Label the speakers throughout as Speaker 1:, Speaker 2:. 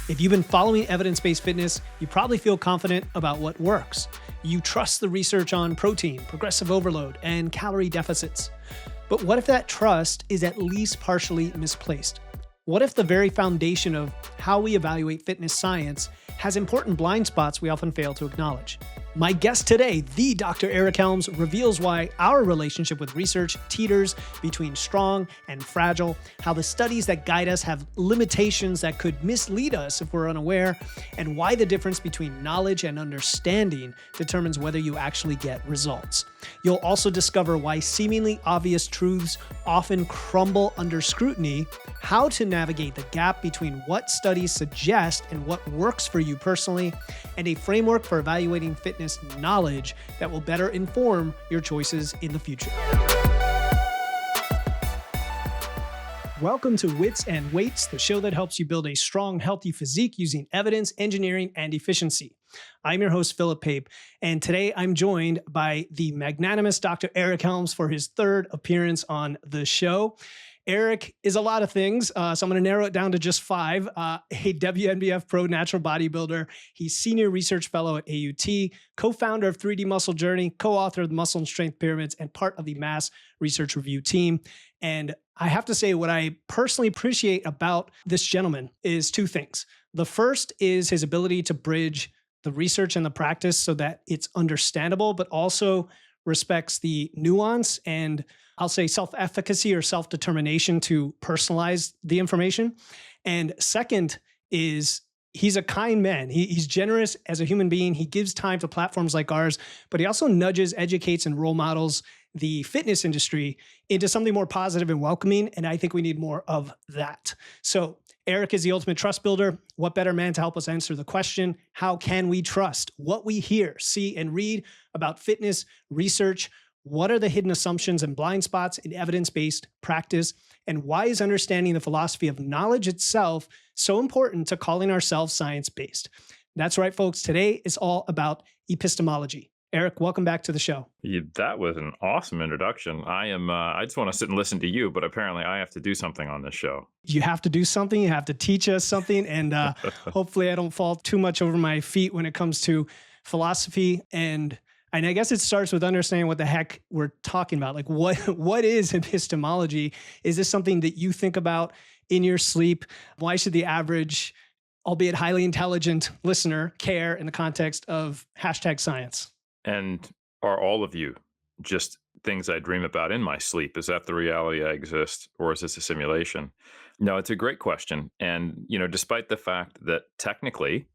Speaker 1: If you've been following evidence-based fitness, you probably feel confident about what works. You trust the research on protein, progressive overload, and calorie deficits. But what if that trust is at least partially misplaced? What if the very foundation of how we evaluate fitness science has important blind spots we often fail to acknowledge? My guest today, the Dr. Eric Helms, reveals why our relationship with research teeters between strong and fragile, how the studies that guide us have limitations that could mislead us if we're unaware, and why the difference between knowledge and understanding determines whether you actually get results. You'll also discover why seemingly obvious truths often crumble under scrutiny, how to navigate the gap between what studies suggest and what works for you personally, and a framework for evaluating fitness knowledge that will better inform your choices in the future. Welcome to Wits and Weights, the show that helps you build a strong, healthy physique using evidence, engineering, and efficiency. I'm your host, Philip Pape, and today I'm joined by the magnanimous Dr. Eric Helms for his third appearance on the show. Eric is a lot of things, so I'm going to narrow it down to just five. A WNBF pro natural bodybuilder. He's senior research fellow at AUT, co-founder of 3D Muscle Journey, co-author of the Muscle and Strength Pyramids, and part of the Mass Research Review team. And I have to say, what I personally appreciate about this gentleman is two things. The first is his ability to bridge the research and the practice so that it's understandable, but also respects the nuance and I'll say self-efficacy or self-determination to personalize the information. And second is he's a kind man. He's generous as a human being. He gives time to platforms like ours, but he also nudges, educates, and role models the fitness industry into something more positive and welcoming. And I think we need more of that. So Eric is the ultimate trust builder. What better man to help us answer the question, how can we trust what we hear, see, and read about fitness research? What are the hidden assumptions and blind spots in evidence-based practice? And why is understanding the philosophy of knowledge itself so important to calling ourselves science-based? That's right, folks. Today is all about epistemology. Eric, welcome back to the show.
Speaker 2: That was an awesome introduction. I just want to sit and listen to you, but apparently I have to do something on this show.
Speaker 1: You have to do something. You have to teach us something. And hopefully I don't fall too much over my feet when it comes to philosophy. And I guess it starts with understanding what the heck we're talking about. Like what is epistemology? Is this something that you think about in your sleep? Why should the average, albeit highly intelligent listener care in the context of #science?
Speaker 2: And are all of you just things I dream about in my sleep? Is that the reality I exist, or is this a simulation? No, it's a great question. And, despite the fact that technically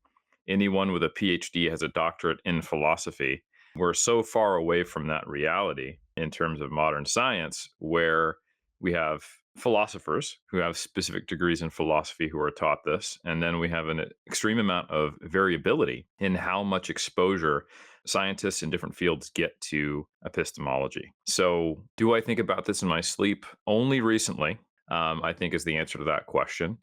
Speaker 2: anyone with a PhD has a doctorate in philosophy, we're so far away from that reality in terms of modern science, where we have philosophers who have specific degrees in philosophy who are taught this. And then we have an extreme amount of variability in how much exposure scientists in different fields get to epistemology. So do I think about this in my sleep? Only recently, I think, is the answer to that question.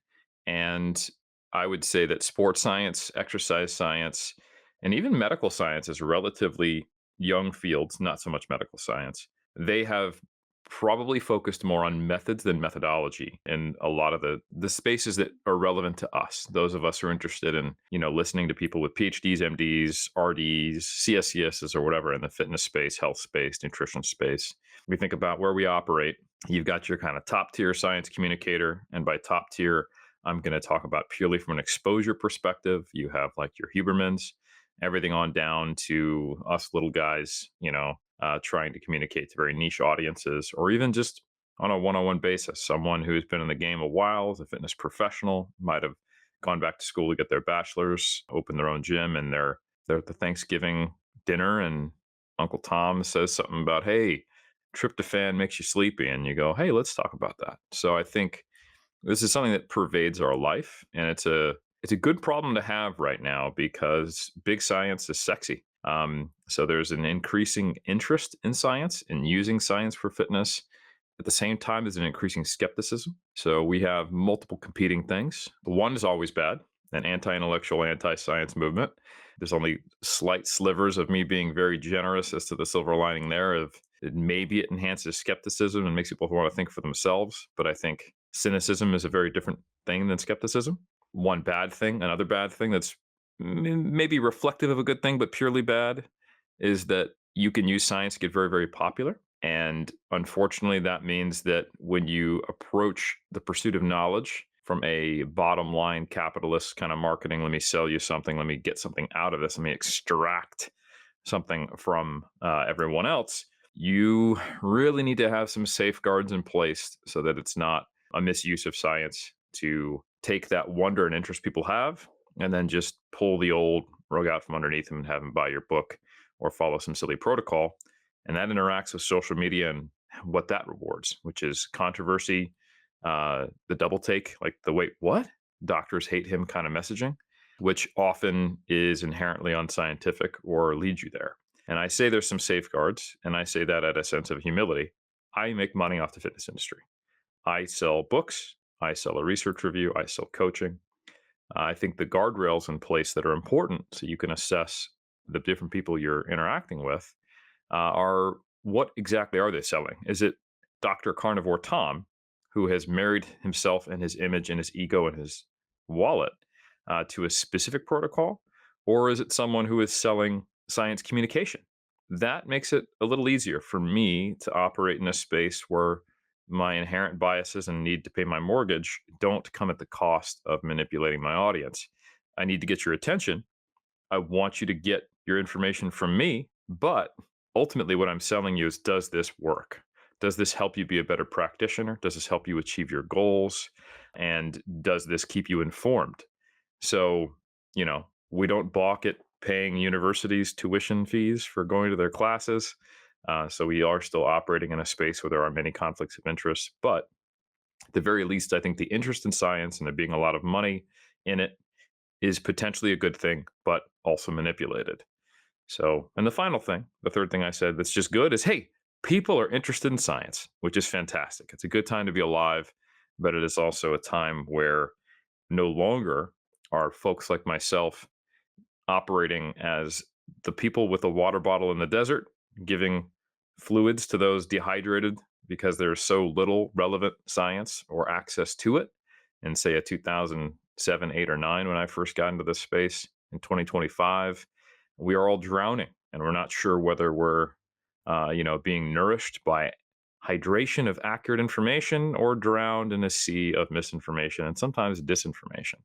Speaker 2: And I would say that sports science, exercise science, and even medical science is relatively young fields, not so much medical science. They have probably focused more on methods than methodology in a lot of the spaces that are relevant to us. Those of us who are interested in, listening to people with PhDs, MDs, RDs, CSCSs, or whatever in the fitness space, health space, nutrition space. We think about where we operate. You've got your kind of top tier science communicator. And by top tier, I'm going to talk about purely from an exposure perspective. You have like your Hubermans, everything on down to us little guys, trying to communicate to very niche audiences, or even just on a one-on-one basis. Someone who's been in the game a while, is a fitness professional, might have gone back to school to get their bachelor's, open their own gym, and they're at the Thanksgiving dinner, and Uncle Tom says something about, hey, tryptophan makes you sleepy, and you go, hey, let's talk about that. So I think this is something that pervades our life, and it's a good problem to have right now because big science is sexy. So there's an increasing interest in science and using science for fitness. At the same time, there's an increasing skepticism. So we have multiple competing things. One is always bad, an anti-intellectual, anti-science movement. There's only slight slivers of me being very generous as to the silver lining there of maybe it enhances skepticism and makes people want to think for themselves. But I think cynicism is a very different thing than skepticism. one bad thing. Another bad thing that's maybe reflective of a good thing, but purely bad, is that you can use science to get very, very popular. And unfortunately, that means that when you approach the pursuit of knowledge from a bottom line capitalist kind of marketing, let me sell you something, let me get something out of this, let me extract something from everyone else, you really need to have some safeguards in place so that it's not a misuse of science to take that wonder and interest people have and then just pull the old rug out from underneath them and have them buy your book or follow some silly protocol. And that interacts with social media and what that rewards, which is controversy, the double take, like the wait, what? Doctors hate him kind of messaging, which often is inherently unscientific or leads you there. And I say there's some safeguards, and I say that at a sense of humility. I make money off the fitness industry. I sell books, I sell a research review, I sell coaching. I think the guardrails in place that are important so you can assess the different people you're interacting with are what exactly are they selling? Is it Dr. Carnivore Tom, who has married himself and his image and his ego and his wallet to a specific protocol? Or is it someone who is selling science communication? That makes it a little easier for me to operate in a space where my inherent biases and need to pay my mortgage don't come at the cost of manipulating my audience. I need to get your attention. I want you to get your information from me, but ultimately what I'm selling you is, does this work? Does this help you be a better practitioner? Does this help you achieve your goals? And does this keep you informed? So, we don't balk at paying universities tuition fees for going to their classes. So we are still operating in a space where there are many conflicts of interest. But at the very least, I think the interest in science and there being a lot of money in it is potentially a good thing, but also manipulated. So, and the final thing, the third thing I said that's just good is, hey, people are interested in science, which is fantastic. It's a good time to be alive, but it is also a time where no longer are folks like myself operating as the people with a water bottle in the desert, giving fluids to those dehydrated because there's so little relevant science or access to it. And say a 2007, 8, or 9, when I first got into this space in 2025, we are all drowning and we're not sure whether we're, being nourished by hydration of accurate information or drowned in a sea of misinformation and sometimes disinformation.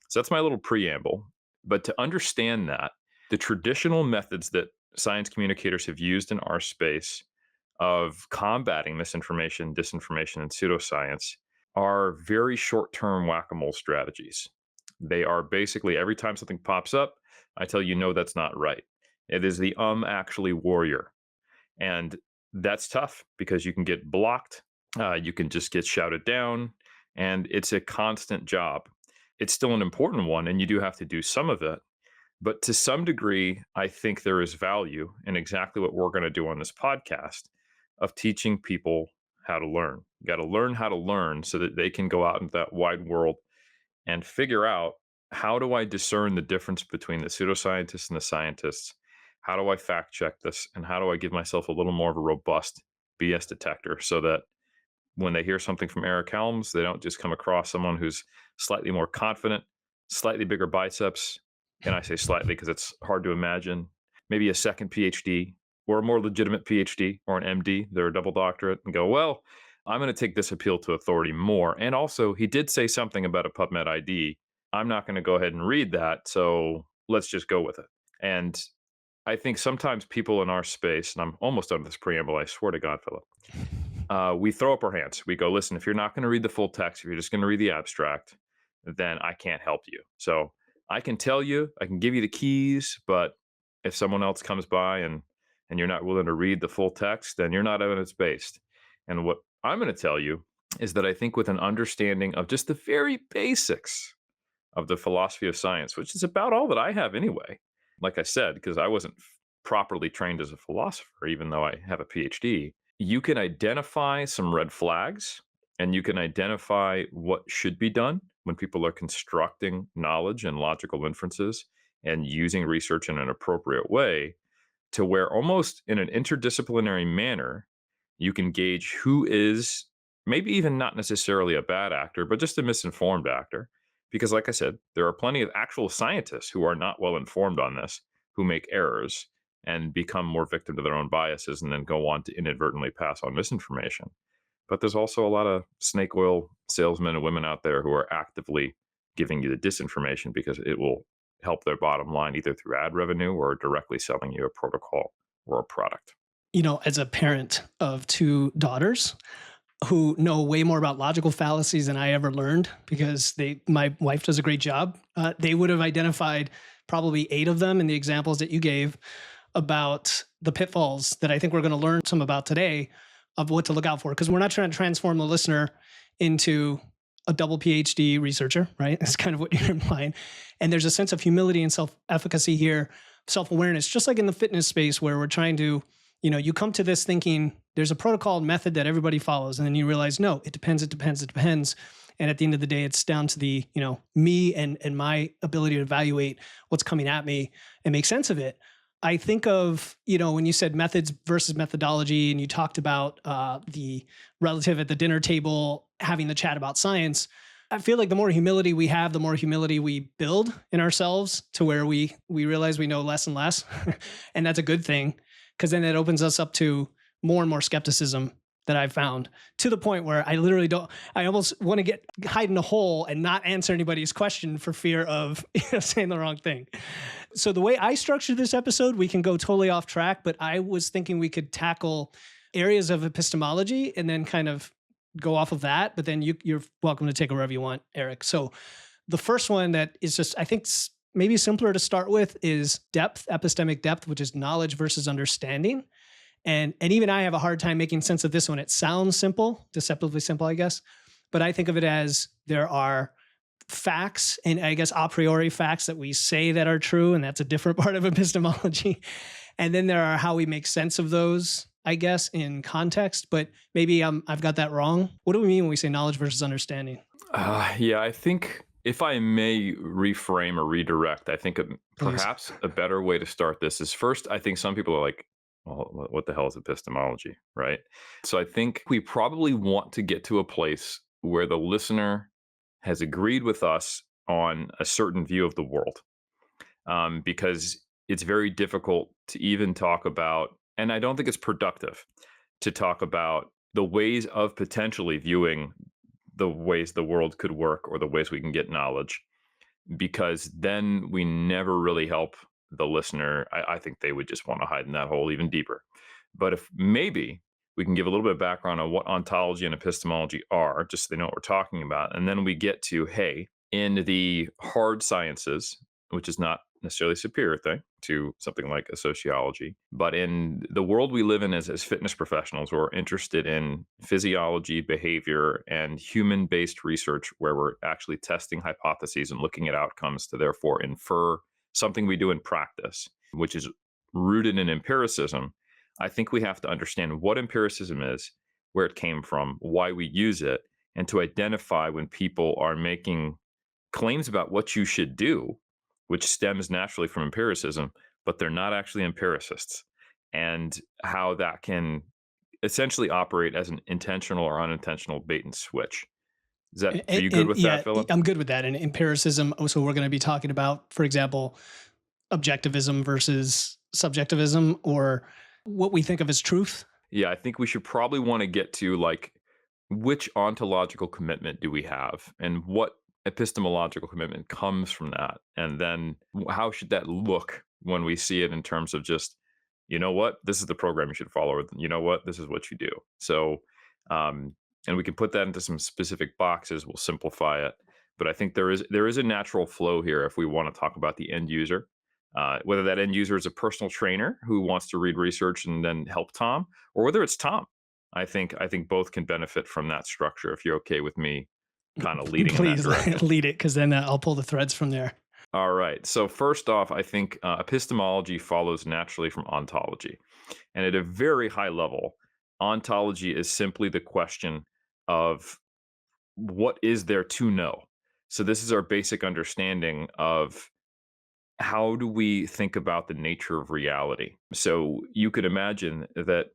Speaker 2: So that's my little preamble. But to understand that, the traditional methods that science communicators have used in our space of combating misinformation, disinformation, and pseudoscience are very short term whack a mole strategies. They are basically every time something pops up, I tell you, no, that's not right. It is the actually warrior. And that's tough because you can get blocked, you can just get shouted down, and it's a constant job. It's still an important one, and you do have to do some of it. But to some degree, I think there is value in exactly what we're going to do on this podcast of teaching people how to learn. You got to learn how to learn so that they can go out into that wide world and figure out, how do I discern the difference between the pseudoscientists and the scientists? How do I fact check this? And how do I give myself a little more of a robust BS detector so that when they hear something from Eric Helms, they don't just come across someone who's slightly more confident, slightly bigger biceps. And I say slightly because it's hard to imagine. Maybe a second PhD or a more legitimate PhD or an MD, they're a double doctorate, and go, well, I'm going to take this appeal to authority more. And also, he did say something about a PubMed ID. I'm not going to go ahead and read that. So let's just go with it. And I think sometimes people in our space, and I'm almost done with this preamble, I swear to God, Philip, we throw up our hands. We go, listen, if you're not going to read the full text, if you're just going to read the abstract, then I can't help you. So I can tell you, I can give you the keys, but if someone else comes by and you're not willing to read the full text, then you're not evidence based. And what I'm going to tell you is that I think with an understanding of just the very basics of the philosophy of science, which is about all that I have anyway, like I said, because I wasn't properly trained as a philosopher, even though I have a PhD, you can identify some red flags and you can identify what should be done when people are constructing knowledge and logical inferences and using research in an appropriate way, to where almost in an interdisciplinary manner, you can gauge who is maybe even not necessarily a bad actor, but just a misinformed actor, Because, like I said, there are plenty of actual scientists who are not well informed on this, who make errors and become more victim to their own biases and then go on to inadvertently pass on misinformation. But there's also a lot of snake oil salesmen and women out there who are actively giving you the disinformation because it will help their bottom line either through ad revenue or directly selling you a protocol or a product.
Speaker 1: As a parent of two daughters who know way more about logical fallacies than I ever learned because my wife does a great job, they would have identified probably 8 of them in the examples that you gave about the pitfalls that I think we're going to learn some about today of what to look out for. Because we're not trying to transform the listener into a double PhD researcher, right? That's kind of what you're implying. And there's a sense of humility and self-efficacy here, self-awareness, just like in the fitness space where we're trying to, you come to this thinking there's a protocol and method that everybody follows. And then you realize, no, it depends. And at the end of the day, it's down to the, me and my ability to evaluate what's coming at me and make sense of it. I think of, when you said methods versus methodology, and you talked about the relative at the dinner table, having the chat about science, I feel like the more humility we have, the more humility we build in ourselves to where we realize we know less and less. And that's a good thing, because then it opens us up to more and more skepticism that I've found, to the point where I literally I almost want to hide in a hole and not answer anybody's question for fear of saying the wrong thing. So the way I structured this episode, we can go totally off track, but I was thinking we could tackle areas of epistemology and then kind of go off of that. But then you're welcome to take it wherever you want, Eric. So the first one that is just, I think maybe simpler to start with is depth, epistemic depth, which is knowledge versus understanding. And even I have a hard time making sense of this one. It sounds simple, deceptively simple, I guess. But I think of it as there are facts and I guess a priori facts that we say that are true. And that's a different part of epistemology. And then there are how we make sense of those, I guess, in context. But maybe I've got that wrong. What do we mean when we say knowledge versus understanding?
Speaker 2: Yeah, I think if I may reframe or redirect, I think perhaps a better way to start this is first, I think some people are like, well, what the hell is epistemology, right? So I think we probably want to get to a place where the listener has agreed with us on a certain view of the world, because it's very difficult to even talk about, and I don't think it's productive to talk about the ways of potentially viewing the ways the world could work or the ways we can get knowledge, because then we never really help the listener. I think they would just want to hide in that hole even deeper. But if maybe we can give a little bit of background on what ontology and epistemology are, just so they know what we're talking about. And then we get to, hey, in the hard sciences, which is not necessarily a superior thing to something like a sociology, but in the world we live in as fitness professionals, we're interested in physiology, behavior, and human-based research where we're actually testing hypotheses and looking at outcomes to therefore infer something we do in practice, which is rooted in empiricism. I think we have to understand what empiricism is, where it came from, why we use it, and to identify when people are making claims about what you should do, which stems naturally from empiricism, but they're not actually empiricists, and how that can essentially operate as an intentional or unintentional bait and switch. Are you good with that, Philip?
Speaker 1: I'm good with that. And empiricism, so we're going to be talking about, for example, objectivism versus subjectivism, or what we think of as truth.
Speaker 2: Yeah, I think we should probably want to get to like, which ontological commitment do we have and what epistemological commitment comes from that? And then how should that look when we see it in terms of just, you know what, this is the program you should follow, or you know what, this is what you do. So, and we can put that into some specific boxes. We'll simplify it. But I think there is a natural flow here if we want to talk about the end user, whether that end user is a personal trainer who wants to read research and then help Tom, or whether it's Tom. I think both can benefit from that structure. If you're okay with me kind of leading in that direction.
Speaker 1: Please lead it, because then I'll pull the threads from there.
Speaker 2: All right. So first off, I think epistemology follows naturally from ontology. And at a very high level, ontology is simply the question of what is there to know. So this is our basic understanding of how do we think about the nature of reality. So you could imagine that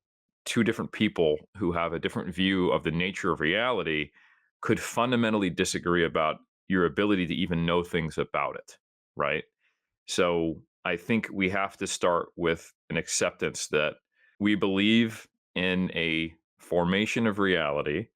Speaker 2: two different people who have a different view of the nature of reality could fundamentally disagree about, your ability to even know things about it, right? So I think we have to start with an acceptance that we believe in a formation of reality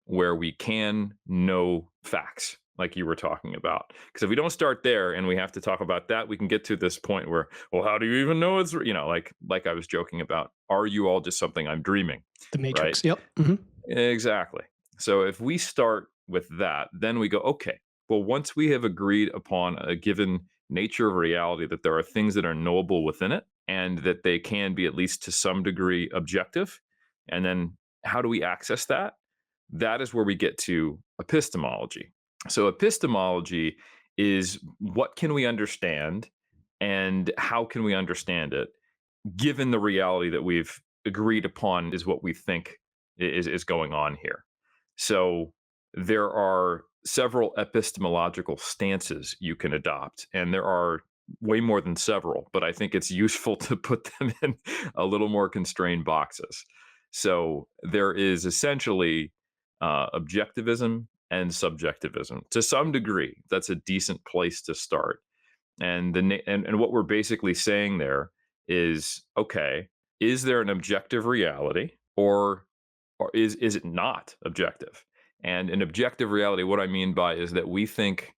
Speaker 2: where we can know facts, like you were talking about. Because if we don't start there and we have to talk about that, we can get to this point where, well, how do you even know it's, like I was joking about, are you all just something I'm dreaming,
Speaker 1: The
Speaker 2: right?
Speaker 1: Matrix. Yep. Hmm.
Speaker 2: Exactly. So if we start with that, then we go, okay, well, once we have agreed upon a given nature of reality, that there are things that are knowable within it and that they can be, at least to some degree, objective. And then how do we access that? That is where we get to epistemology. So epistemology is, what can we understand and how can we understand it, given the reality that we've agreed upon is what we think is going on here. So there are several epistemological stances you can adopt, and there are way more than several, but I think it's useful to put them in a little more constrained boxes. So there is essentially objectivism and subjectivism to some degree. That's a decent place to start. And what we're basically saying there is, okay, is there an objective reality, or is it not objective? And an objective reality, what I mean by is that we think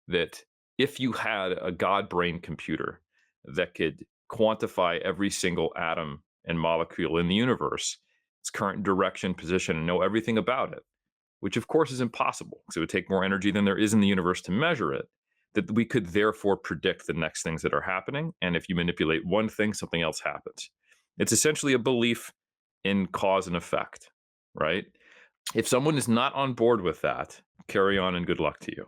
Speaker 2: that if you had a God brain computer that could quantify every single atom and molecule in the universe, its current direction, position, and know everything about it, which of course is impossible because it would take more energy than there is in the universe to measure it, that we could therefore predict the next things that are happening. And if you manipulate one thing, something else happens. It's essentially a belief in cause and effect, right? If someone is not on board with that, carry on and good luck to you.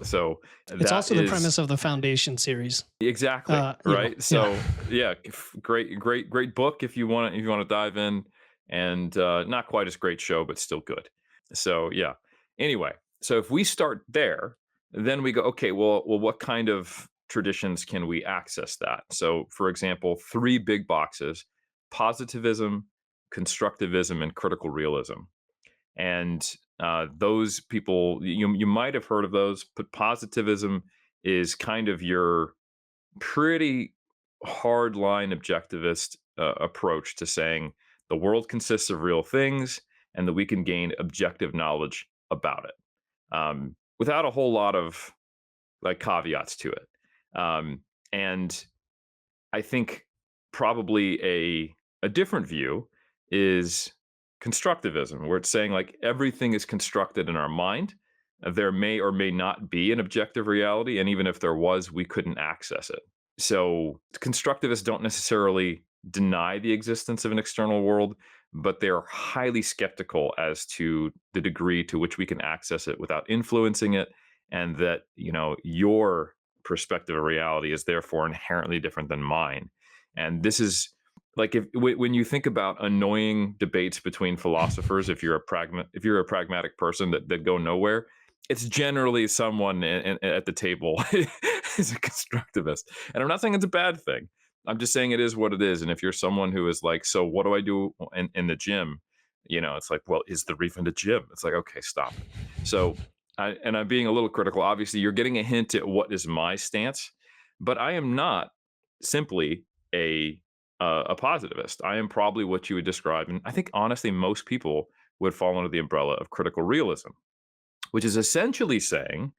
Speaker 2: So
Speaker 1: It's
Speaker 2: that
Speaker 1: also the
Speaker 2: is
Speaker 1: premise of the Foundation series.
Speaker 2: exactly right.
Speaker 1: Yeah.
Speaker 2: So yeah, great book if you want to dive in, and not quite as great show, but still good. So yeah. Anyway, so if we start there, then we go, okay, well, what kind of traditions can we access that? So, for example, three big boxes: positivism, constructivism, and critical realism. And those people, you might have heard of those, but positivism is kind of your pretty hard line objectivist approach to saying the world consists of real things and that we can gain objective knowledge about it, without a whole lot of like caveats to it. And I think probably a different view is constructivism, where it's saying like everything is constructed in our mind. There may or may not be an objective reality, and even if there was, we couldn't access it. So constructivists don't necessarily deny the existence of an external world, but they're highly skeptical as to the degree to which we can access it without influencing it, and that your perspective of reality is therefore inherently different than mine. And this is like, when you think about annoying debates between philosophers, if you're a pragmatic person that go nowhere, it's generally someone at the table is a constructivist. And I'm not saying it's a bad thing. I'm just saying it is what it is. And if you're someone who is like, so what do I do in the gym? It's like, well, is there even a gym? It's like, okay, stop it. So I'm being a little critical. Obviously, you're getting a hint at what is my stance, but I am not simply a positivist. I am probably what you would describe, and I think honestly most people would fall under the umbrella of critical realism, which is essentially saying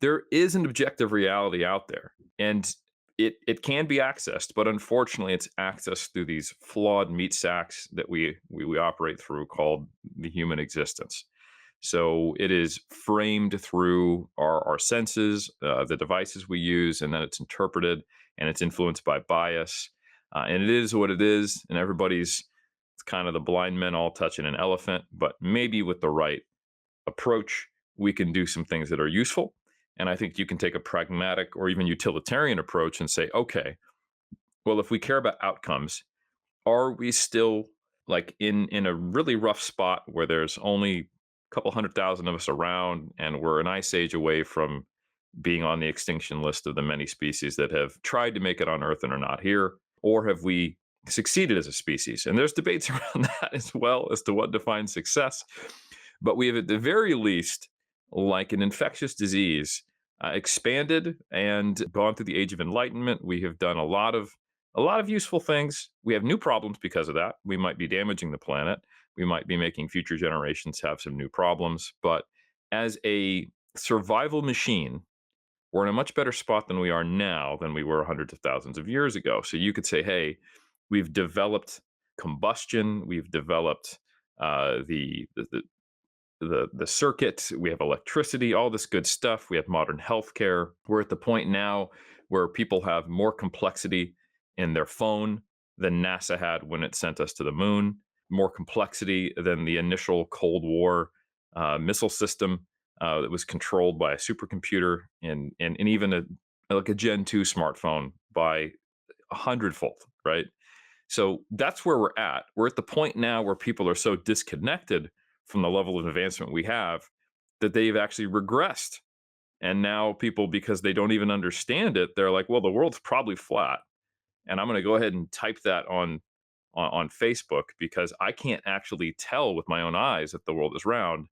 Speaker 2: there is an objective reality out there, and it can be accessed, but unfortunately, it's accessed through these flawed meat sacks that we operate through, called the human existence. So it is framed through our senses, the devices we use, and then it's interpreted and it's influenced by bias. And it is what it is. And it's kind of the blind men all touching an elephant. But maybe with the right approach, we can do some things that are useful. And I think you can take a pragmatic or even utilitarian approach and say, okay, well, if we care about outcomes, are we still like in a really rough spot where there's only a couple 100,000 of us around, and we're an ice age away from being on the extinction list of the many species that have tried to make it on Earth and are not here? Or have we succeeded as a species? And there's debates around that as well as to what defines success. But we have, at the very least, like an infectious disease, expanded and gone through the age of enlightenment. We have done a lot of useful things. We have new problems because of that. We might be damaging the planet. We might be making future generations have some new problems. But as a survival machine, we're in a much better spot than we are now than we were hundreds of thousands of years ago. So you could say, hey, we've developed combustion, we've developed the circuit, we have electricity, all this good stuff. We have modern healthcare. We're at the point now where people have more complexity in their phone than NASA had when it sent us to the moon, more complexity than the initial Cold War missile system that was controlled by a supercomputer and even like a Gen 2 smartphone by a hundredfold, right? So that's where we're at. We're at the point now where people are so disconnected from the level of advancement we have that they've actually regressed. And now people, because they don't even understand it, they're like, well, the world's probably flat. And I'm going to go ahead and type that on Facebook because I can't actually tell with my own eyes that the world is round.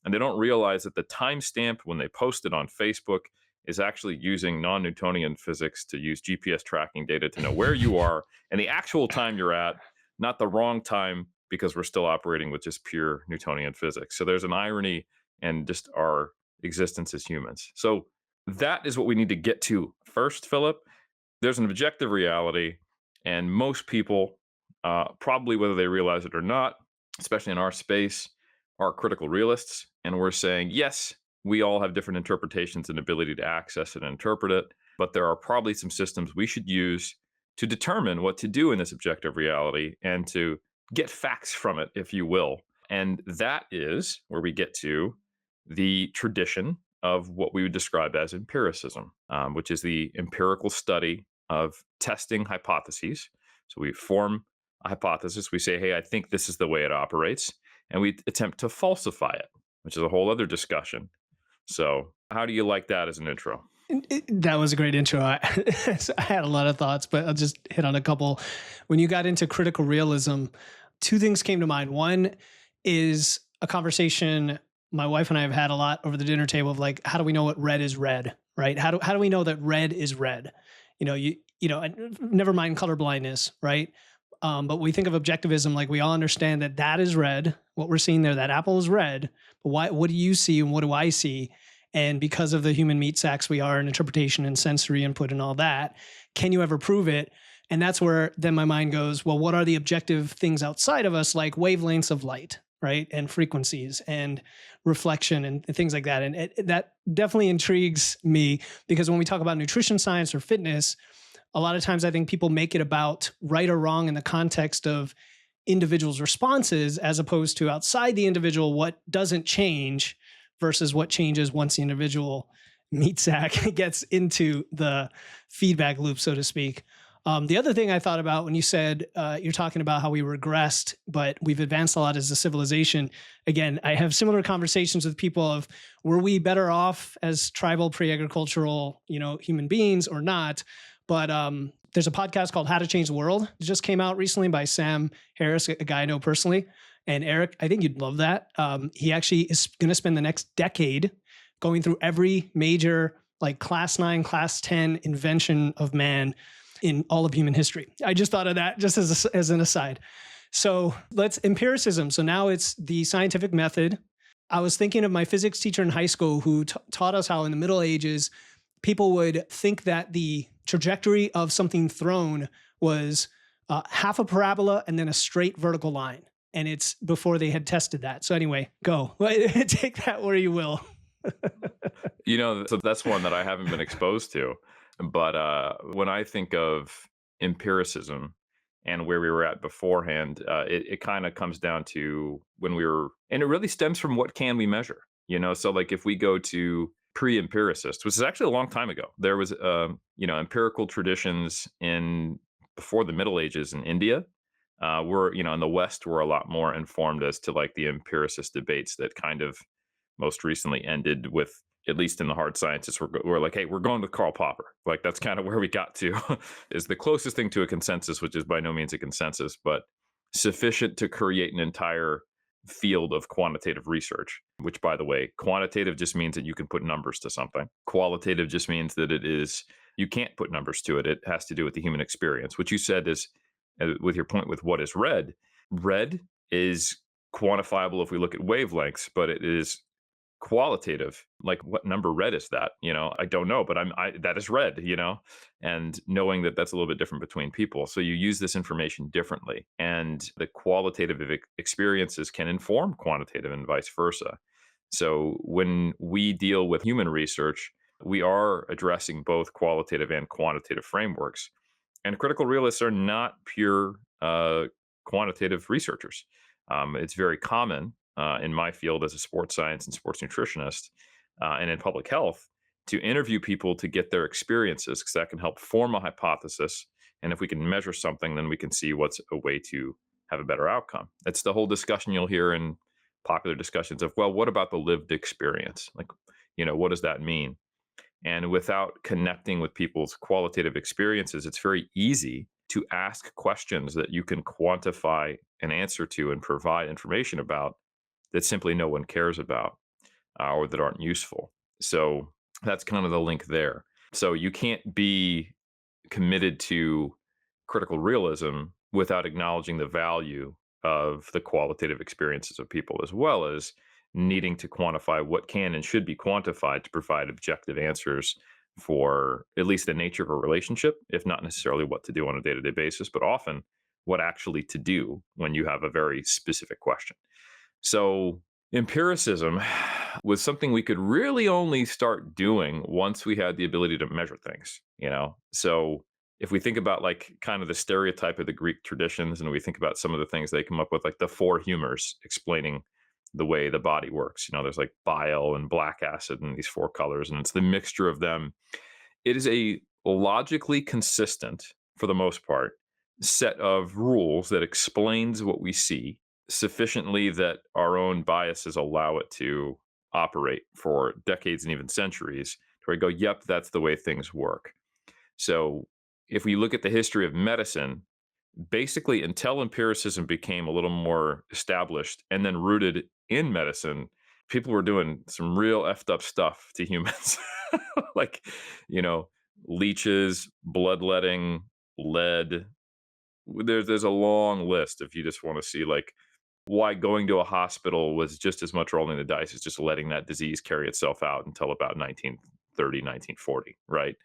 Speaker 2: And they don't realize that the timestamp when they post it on Facebook is actually using non-Newtonian physics to use GPS tracking data to know where you are and the actual time you're at, not the wrong time because we're still operating with just pure Newtonian physics. So there's an irony in just our existence as humans. So that is what we need to get to first, Philip. There's an objective reality, and most people, probably whether they realize it or not, especially in our space, are critical realists. And we're saying, yes, we all have different interpretations and ability to access it and interpret it, but there are probably some systems we should use to determine what to do in this objective reality and to get facts from it, if you will. And that is where we get to the tradition of what we would describe as empiricism, which is the empirical study of testing hypotheses. So we form a hypothesis. We say, hey, I think this is the way it operates. And we attempt to falsify it, which is a whole other discussion. So how do you like that as an intro?
Speaker 1: That was a great intro. I had a lot of thoughts, but I'll just hit on a couple. When you got into critical realism, two things came to mind. One is a conversation my wife and I have had a lot over the dinner table of like, how do we know what red is red, right? How do we know that red is red? Never mind color blindness, right? But we think of objectivism, like we all understand that is red. What we're seeing there, that apple is red. But what do you see and what do I see? And because of the human meat sacks we are in interpretation and sensory input and all that, can you ever prove it? And that's where then my mind goes, well, what are the objective things outside of us, like wavelengths of light, right? And frequencies and reflection and things like that. And that definitely intrigues me because when we talk about nutrition science or fitness, a lot of times I think people make it about right or wrong in the context of individuals' responses as opposed to outside the individual, what doesn't change versus what changes once the individual meat sack gets into the feedback loop, so to speak. The other thing I thought about when you said you're talking about how we regressed, but we've advanced a lot as a civilization. Again, I have similar conversations with people of were we better off as tribal pre-agricultural, human beings or not? But there's a podcast called How to Change the World. It just came out recently by Sam Harris, a guy I know personally. And Eric, I think you'd love that. He actually is going to spend the next decade going through every major like class 9, class 10 invention of man in all of human history. I just thought of that just as an aside. So let's empiricism. So now it's the scientific method. I was thinking of my physics teacher in high school who taught us how in the Middle Ages, people would think that the trajectory of something thrown was half a parabola and then a straight vertical line. And it's before they had tested that. So anyway, go. Take that where you will.
Speaker 2: So that's one that I haven't been exposed to. But when I think of empiricism and where we were at beforehand, it kind of comes down to when we were, and it really stems from what can we measure, So like if we go to pre-empiricists, which is actually a long time ago, there was, empirical traditions before the Middle Ages in India. We're, in the West, we're a lot more informed as to like the empiricist debates that kind of most recently ended with, at least in the hard sciences, we're like, hey, we're going with Karl Popper. Like that's kind of where we got to is the closest thing to a consensus, which is by no means a consensus, but sufficient to create an entire field of quantitative research, which, by the way, quantitative just means that you can put numbers to something. Qualitative just means that you can't put numbers to it. It has to do with the human experience. What you said is, with your point with what is red, red is quantifiable if we look at wavelengths, but it is qualitative. Like, what number red is that? I don't know, but that is red, and knowing that that's a little bit different between people. So you use this information differently, and the qualitative experiences can inform quantitative and vice versa. So when we deal with human research, we are addressing both qualitative and quantitative frameworks. And critical realists are not pure quantitative researchers. It's very common in my field as a sports science and sports nutritionist, and in public health, to interview people to get their experiences, because that can help form a hypothesis. And if we can measure something, then we can see what's a way to have a better outcome. It's the whole discussion you'll hear in popular discussions of, well, what about the lived experience? Like, what does that mean? And without connecting with people's qualitative experiences, it's very easy to ask questions that you can quantify an answer to and provide information about that simply no one cares about, or that aren't useful. So that's kind of the link there. So you can't be committed to critical realism without acknowledging the value of the qualitative experiences of people, as well as needing to quantify what can and should be quantified to provide objective answers for at least the nature of a relationship, if not necessarily what to do on a day-to-day basis, but often what actually to do when you have a very specific question. So empiricism was something we could really only start doing once we had the ability to measure things. So if we think about like kind of the stereotype of the Greek traditions, and we think about some of the things they come up with, like the four humors explaining the way the body works, there's like bile and black acid and these four colors, and it's the mixture of them. It is a logically consistent, for the most part, set of rules that explains what we see sufficiently that our own biases allow it to operate for decades and even centuries, to where we go, yep, that's the way things work. So if we look at the history of medicine, basically until empiricism became a little more established and then rooted in medicine, people were doing some real effed up stuff to humans. Like, leeches, bloodletting, lead. There's a long list if you just want to see like why going to a hospital was just as much rolling the dice as just letting that disease carry itself out until about 1930, 1940, right?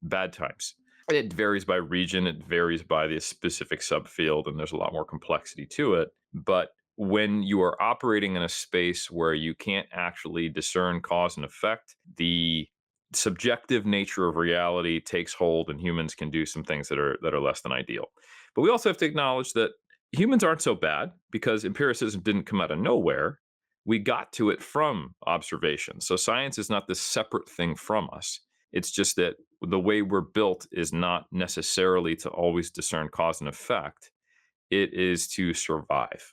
Speaker 2: Bad times. It varies by region, it varies by the specific subfield, and there's a lot more complexity to it. But when you are operating in a space where you can't actually discern cause and effect, the subjective nature of reality takes hold, and humans can do some things that are less than ideal. But we also have to acknowledge that humans aren't so bad, because empiricism didn't come out of nowhere. We got to it from observation. So science is not this separate thing from us. It's just that the way we're built is not necessarily to always discern cause and effect. It is to survive.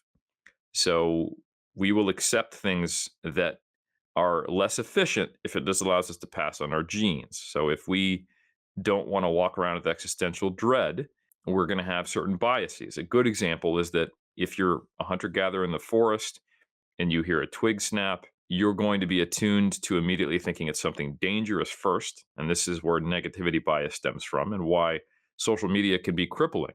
Speaker 2: So we will accept things that are less efficient if it just allows us to pass on our genes. So if we don't want to walk around with existential dread, we're going to have certain biases. A good example is that if you're a hunter-gatherer in the forest and you hear a twig snap, you're going to be attuned to immediately thinking it's something dangerous first. And this is where negativity bias stems from, and why social media can be crippling.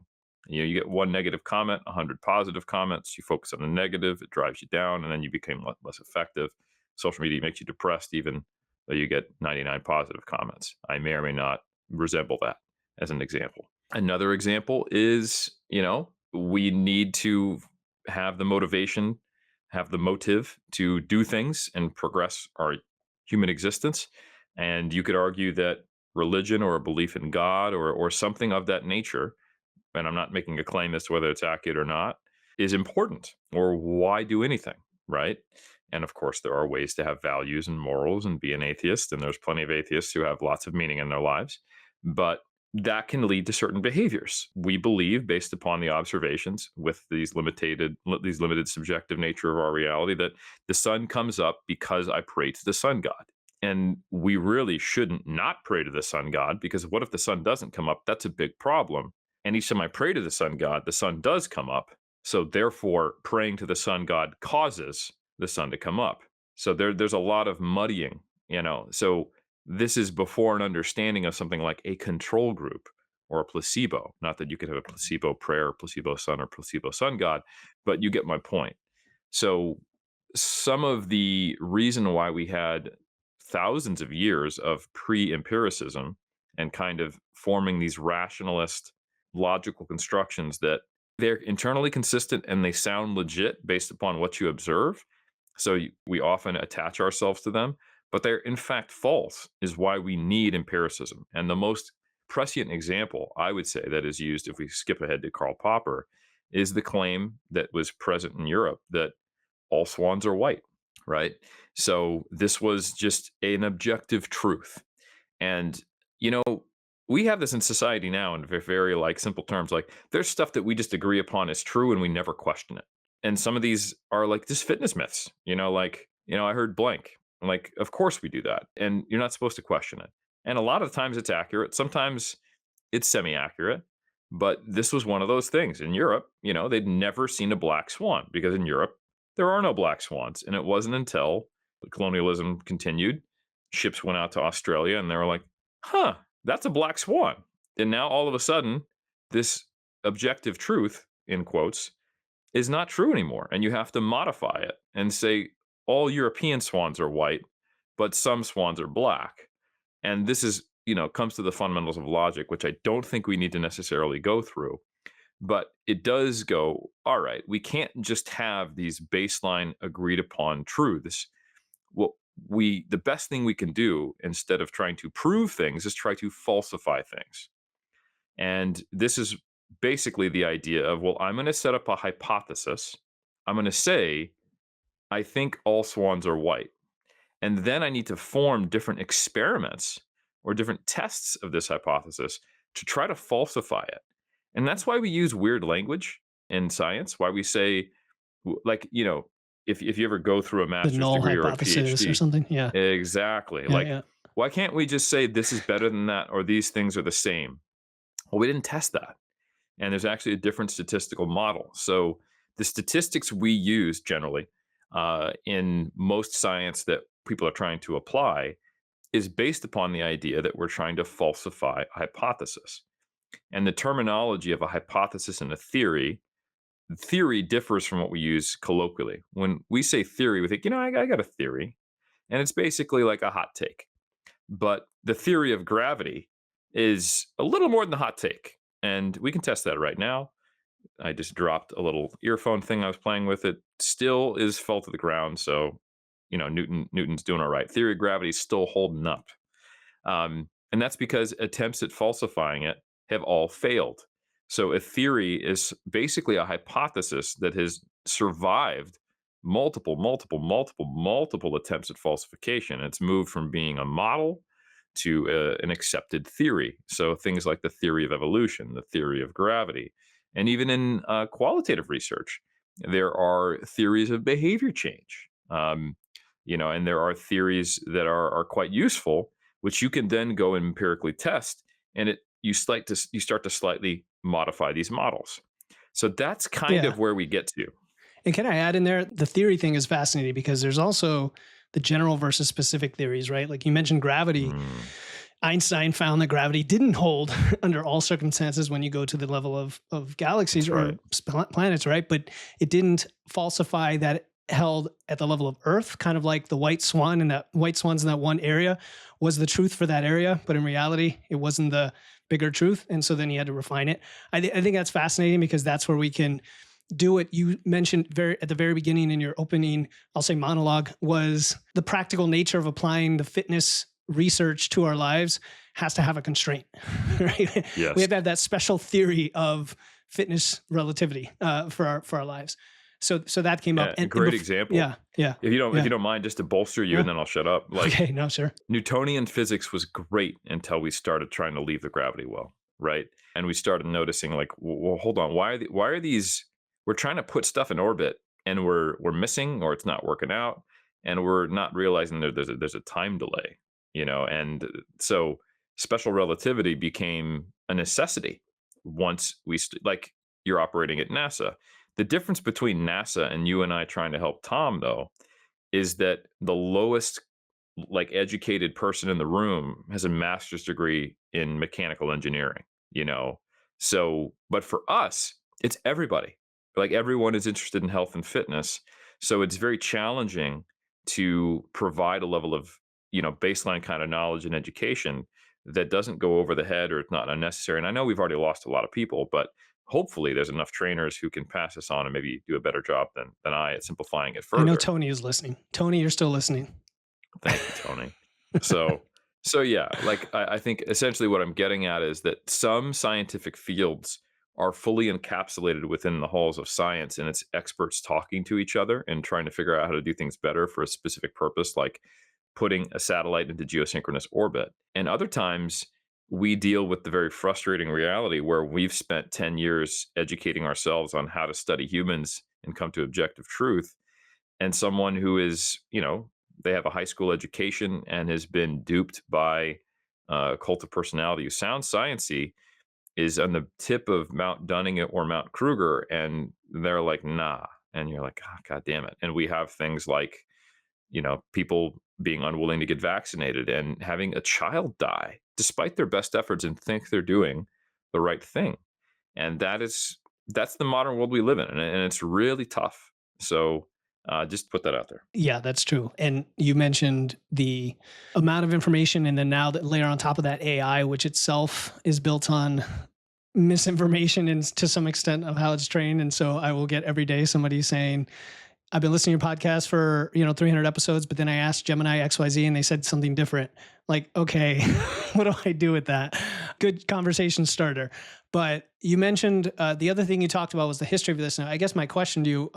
Speaker 2: You get one negative comment, 100 positive comments. You focus on the negative, it drives you down, and then you become less effective. Social media makes you depressed, even though you get 99 positive comments. I may or may not resemble that as an example. Another example is, we need to have the motivation, have the motive to do things and progress our human existence. And you could argue that religion or a belief in God or something of that nature, and I'm not making a claim as to whether it's accurate or not, is important. Or why do anything, right? And of course, there are ways to have values and morals and be an atheist, and there's plenty of atheists who have lots of meaning in their lives. But that can lead to certain behaviors. We believe, based upon the observations with these limited subjective nature of our reality, that the sun comes up because I pray to the sun god. And we really shouldn't not pray to the sun god, because what if the sun doesn't come up? That's a big problem. And each time I pray to the sun god, the sun does come up. So therefore, praying to the sun god causes the sun to come up. So there's a lot of muddying, So this is before an understanding of something like a control group or a placebo. Not that you could have a placebo prayer, placebo sun, or placebo sun god, but you get my point. So some of the reason why we had thousands of years of pre-empiricism and kind of forming these rationalist logical constructions that they're internally consistent and they sound legit based upon what you observe. So we often attach ourselves to them, but they're in fact false, is why we need empiricism. And the most prescient example, I would say, that is used if we skip ahead to Karl Popper is the claim that was present in Europe that all swans are white, right? So this was just an objective truth. And, you know, we have this in society now in very like simple terms. Like there's stuff that we just agree upon is true and we never question it. And some of these are like just fitness myths, I heard blank. I'm like, of course we do that. And you're not supposed to question it. And a lot of times it's accurate. Sometimes it's semi-accurate. But this was one of those things. In Europe, they'd never seen a black swan because in Europe, there are no black swans. And it wasn't until colonialism continued, ships went out to Australia and they were like, huh, that's a black swan. And now all of a sudden, this objective truth, in quotes, is not true anymore. And you have to modify it and say all European swans are white, but some swans are black. And this is, comes to the fundamentals of logic, which I don't think we need to necessarily go through. But it does go, all right, we can't just have these baseline agreed upon truths. Well, the best thing we can do instead of trying to prove things is try to falsify things. And this is basically the idea of, well, I'm going to set up a hypothesis. I'm going to say, I think all swans are white. And then I need to form different experiments or different tests of this hypothesis to try to falsify it. And that's why we use weird language in science, why we say, like, if you ever go through a
Speaker 1: The
Speaker 2: master's
Speaker 1: null
Speaker 2: degree or a
Speaker 1: hypothesis or
Speaker 2: PhD,
Speaker 1: something. Yeah.
Speaker 2: exactly.
Speaker 1: Yeah.
Speaker 2: Like,
Speaker 1: Yeah.
Speaker 2: why can't we just say this is better than that or these things are the same? Well, we didn't test that. And there's actually a different statistical model. So the statistics we use generally in most science that people are trying to apply is based upon the idea that we're trying to falsify a hypothesis. And the terminology of a hypothesis and a theory differs from what we use colloquially. When we say theory, we think, I got a theory. And it's basically like a hot take. But the theory of gravity is a little more than a hot take. And we can test that right now. I just dropped a little earphone thing I was playing with. It still is fell to the ground. So, Newton's doing all right. Theory of gravity is still holding up. And that's because attempts at falsifying it have all failed. So a theory is basically a hypothesis that has survived multiple attempts at falsification. It's moved from being a model to an accepted theory. So things like the theory of evolution, the theory of gravity, and even in qualitative research, there are theories of behavior change. And there are theories that are quite useful, which you can then go and empirically test, and you start to slightly modify these models. So that's kind of where we get to.
Speaker 1: And can I add in there, the theory thing is fascinating because there's also the general versus specific theories, right? Like you mentioned gravity. Einstein found that gravity didn't hold under all circumstances when you go to the level of galaxies or planets, right? But it didn't falsify that it held at the level of Earth, kind of like the white swan, and that white swans in that one area was the truth for that area. But in reality, it wasn't the bigger truth. And so then he had to refine it. I think that's fascinating because that's where we can do what you mentioned at the very beginning in your opening, I'll say monologue, was the practical nature of applying the fitness research to our lives has to have a constraint, right?
Speaker 2: Yes.
Speaker 1: We have to have that special theory of fitness relativity for our lives. So that came up.
Speaker 2: And great example.
Speaker 1: Yeah.
Speaker 2: If you don't mind, just to bolster you, and then I'll shut up.
Speaker 1: Okay, no, sure.
Speaker 2: Newtonian physics was great until we started trying to leave the gravity well, right? And we started noticing, like, well, hold on, why are these? We're trying to put stuff in orbit, and we're missing, or it's not working out, and we're not realizing that there's a time delay, and so special relativity became a necessity once like you're operating at NASA. The difference between NASA and you and I trying to help Tom, though, is that the lowest like educated person in the room has a master's degree in mechanical engineering, you know. So, but for us, it's everybody. Like everyone is interested in health and fitness. So it's very challenging to provide a level of, baseline kind of knowledge and education that doesn't go over the head or it's not unnecessary. And I know we've already lost a lot of people, but hopefully there's enough trainers who can pass this on and maybe do a better job than I at simplifying it
Speaker 1: I know
Speaker 2: further.
Speaker 1: Tony is listening. Tony, you're still listening.
Speaker 2: Thank you, Tony. So, so yeah, like I think essentially what I'm getting at is that some scientific fields are fully encapsulated within the halls of science, and it's experts talking to each other and trying to figure out how to do things better for a specific purpose, like putting a satellite into geosynchronous orbit. And other times we deal with the very frustrating reality where we've spent 10 years educating ourselves on how to study humans and come to objective truth, and someone who is, they have a high school education and has been duped by a cult of personality who sounds sciencey is on the tip of Mount Dunning or Mount Kruger, and they're like, nah. And you're like, oh, God damn it. And we have things like, people being unwilling to get vaccinated and having a child die despite their best efforts and think they're doing the right thing. And that's the modern world we live in. And it's really tough. So just put that out there.
Speaker 1: Yeah, that's true. And you mentioned the amount of information, and then now that layer on top of that AI, which itself is built on misinformation and to some extent of how it's trained. And so I will get every day somebody saying, I've been listening to your podcast for, 300 episodes, but then I asked Gemini XYZ and they said something different. Like, okay, what do I do with that? Good conversation starter. But you mentioned the other thing you talked about was the history of this. Now, I guess my question to you,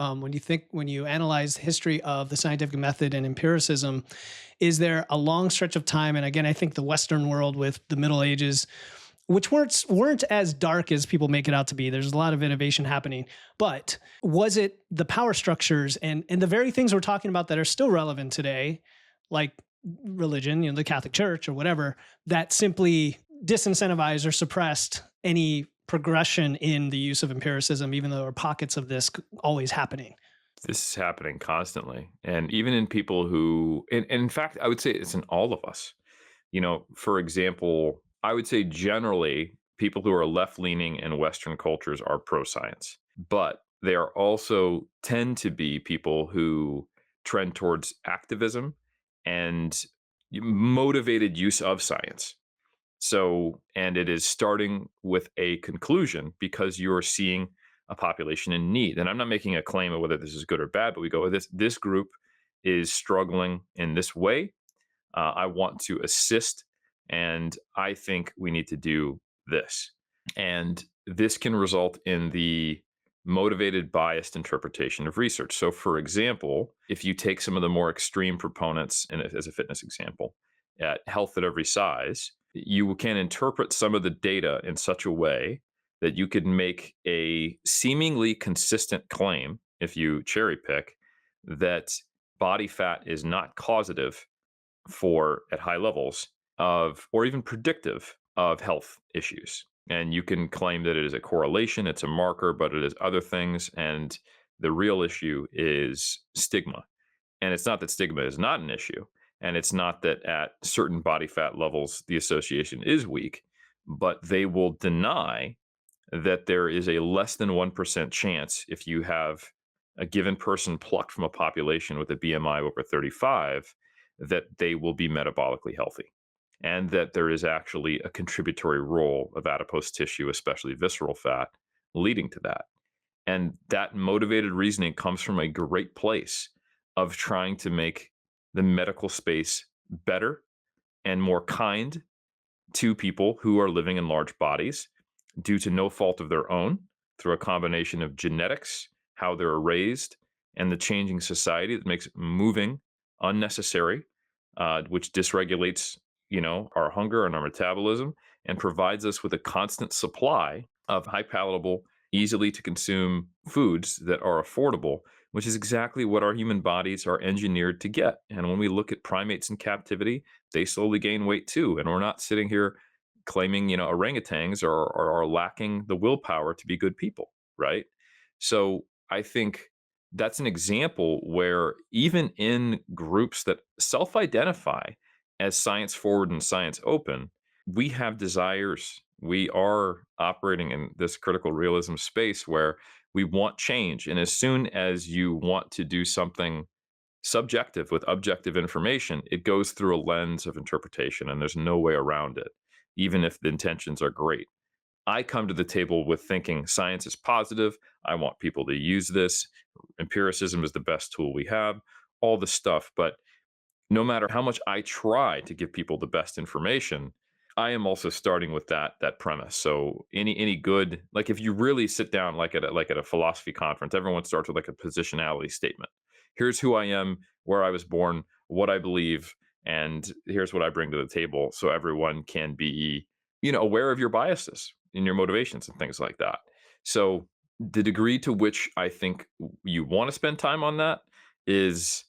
Speaker 1: when you analyze the history of the scientific method and empiricism, is there a long stretch of time? And again, I think the Western world with the Middle Ages, which weren't as dark as people make it out to be. There's a lot of innovation happening. But was it the power structures and the very things we're talking about that are still relevant today, like religion, the Catholic Church or whatever, that simply disincentivized or suppressed any progression in the use of empiricism, even though there are pockets of this always happening?
Speaker 2: This is happening constantly. And even in people who, and in fact, I would say it's in all of us. For example, I would say generally people who are left leaning in Western cultures are pro science, but they are also tend to be people who trend towards activism and motivated use of science. So, and it is starting with a conclusion because you're seeing a population in need. And I'm not making a claim of whether this is good or bad, but we go, this group is struggling in this way. I want to assist, and I think we need to do this. And this can result in the motivated, biased interpretation of research. So, for example, if you take some of the more extreme proponents, and as a fitness example, at health at every size, you can interpret some of the data in such a way that you could make a seemingly consistent claim, if you cherry pick, that body fat is not causative for at high levels of, or even predictive of health issues. And you can claim that it is a correlation, it's a marker, but it is other things. And the real issue is stigma. And it's not that stigma is not an issue. And it's not that at certain body fat levels, the association is weak, but they will deny that there is a less than 1% chance if you have a given person plucked from a population with a BMI over 35 that they will be metabolically healthy, and that there is actually a contributory role of adipose tissue, especially visceral fat, leading to that. And that motivated reasoning comes from a great place of trying to make the medical space better and more kind to people who are living in large bodies due to no fault of their own, through a combination of genetics, how they're raised, and the changing society that makes moving unnecessary, which dysregulates, our hunger and our metabolism, and provides us with a constant supply of high palatable, easily to consume foods that are affordable, which is exactly what our human bodies are engineered to get. And when we look at primates in captivity, they slowly gain weight too. And we're not sitting here claiming, orangutans are lacking the willpower to be good people, right? So I think that's an example where even in groups that self identify as science forward and science open, we have desires. We are operating in this critical realism space where we want change. And as soon as you want to do something subjective with objective information, it goes through a lens of interpretation, and there's no way around it, even if the intentions are great. I come to the table with thinking science is positive. I want people to use this. Empiricism is the best tool we have, all this stuff. But no matter how much I try to give people the best information, I am also starting with that premise. So any good, like if you really sit down like at a philosophy conference, everyone starts with like a positionality statement. Here's who I am, where I was born, what I believe, and here's what I bring to the table, so everyone can be, aware of your biases and your motivations and things like that. So the degree to which I think you want to spend time on that is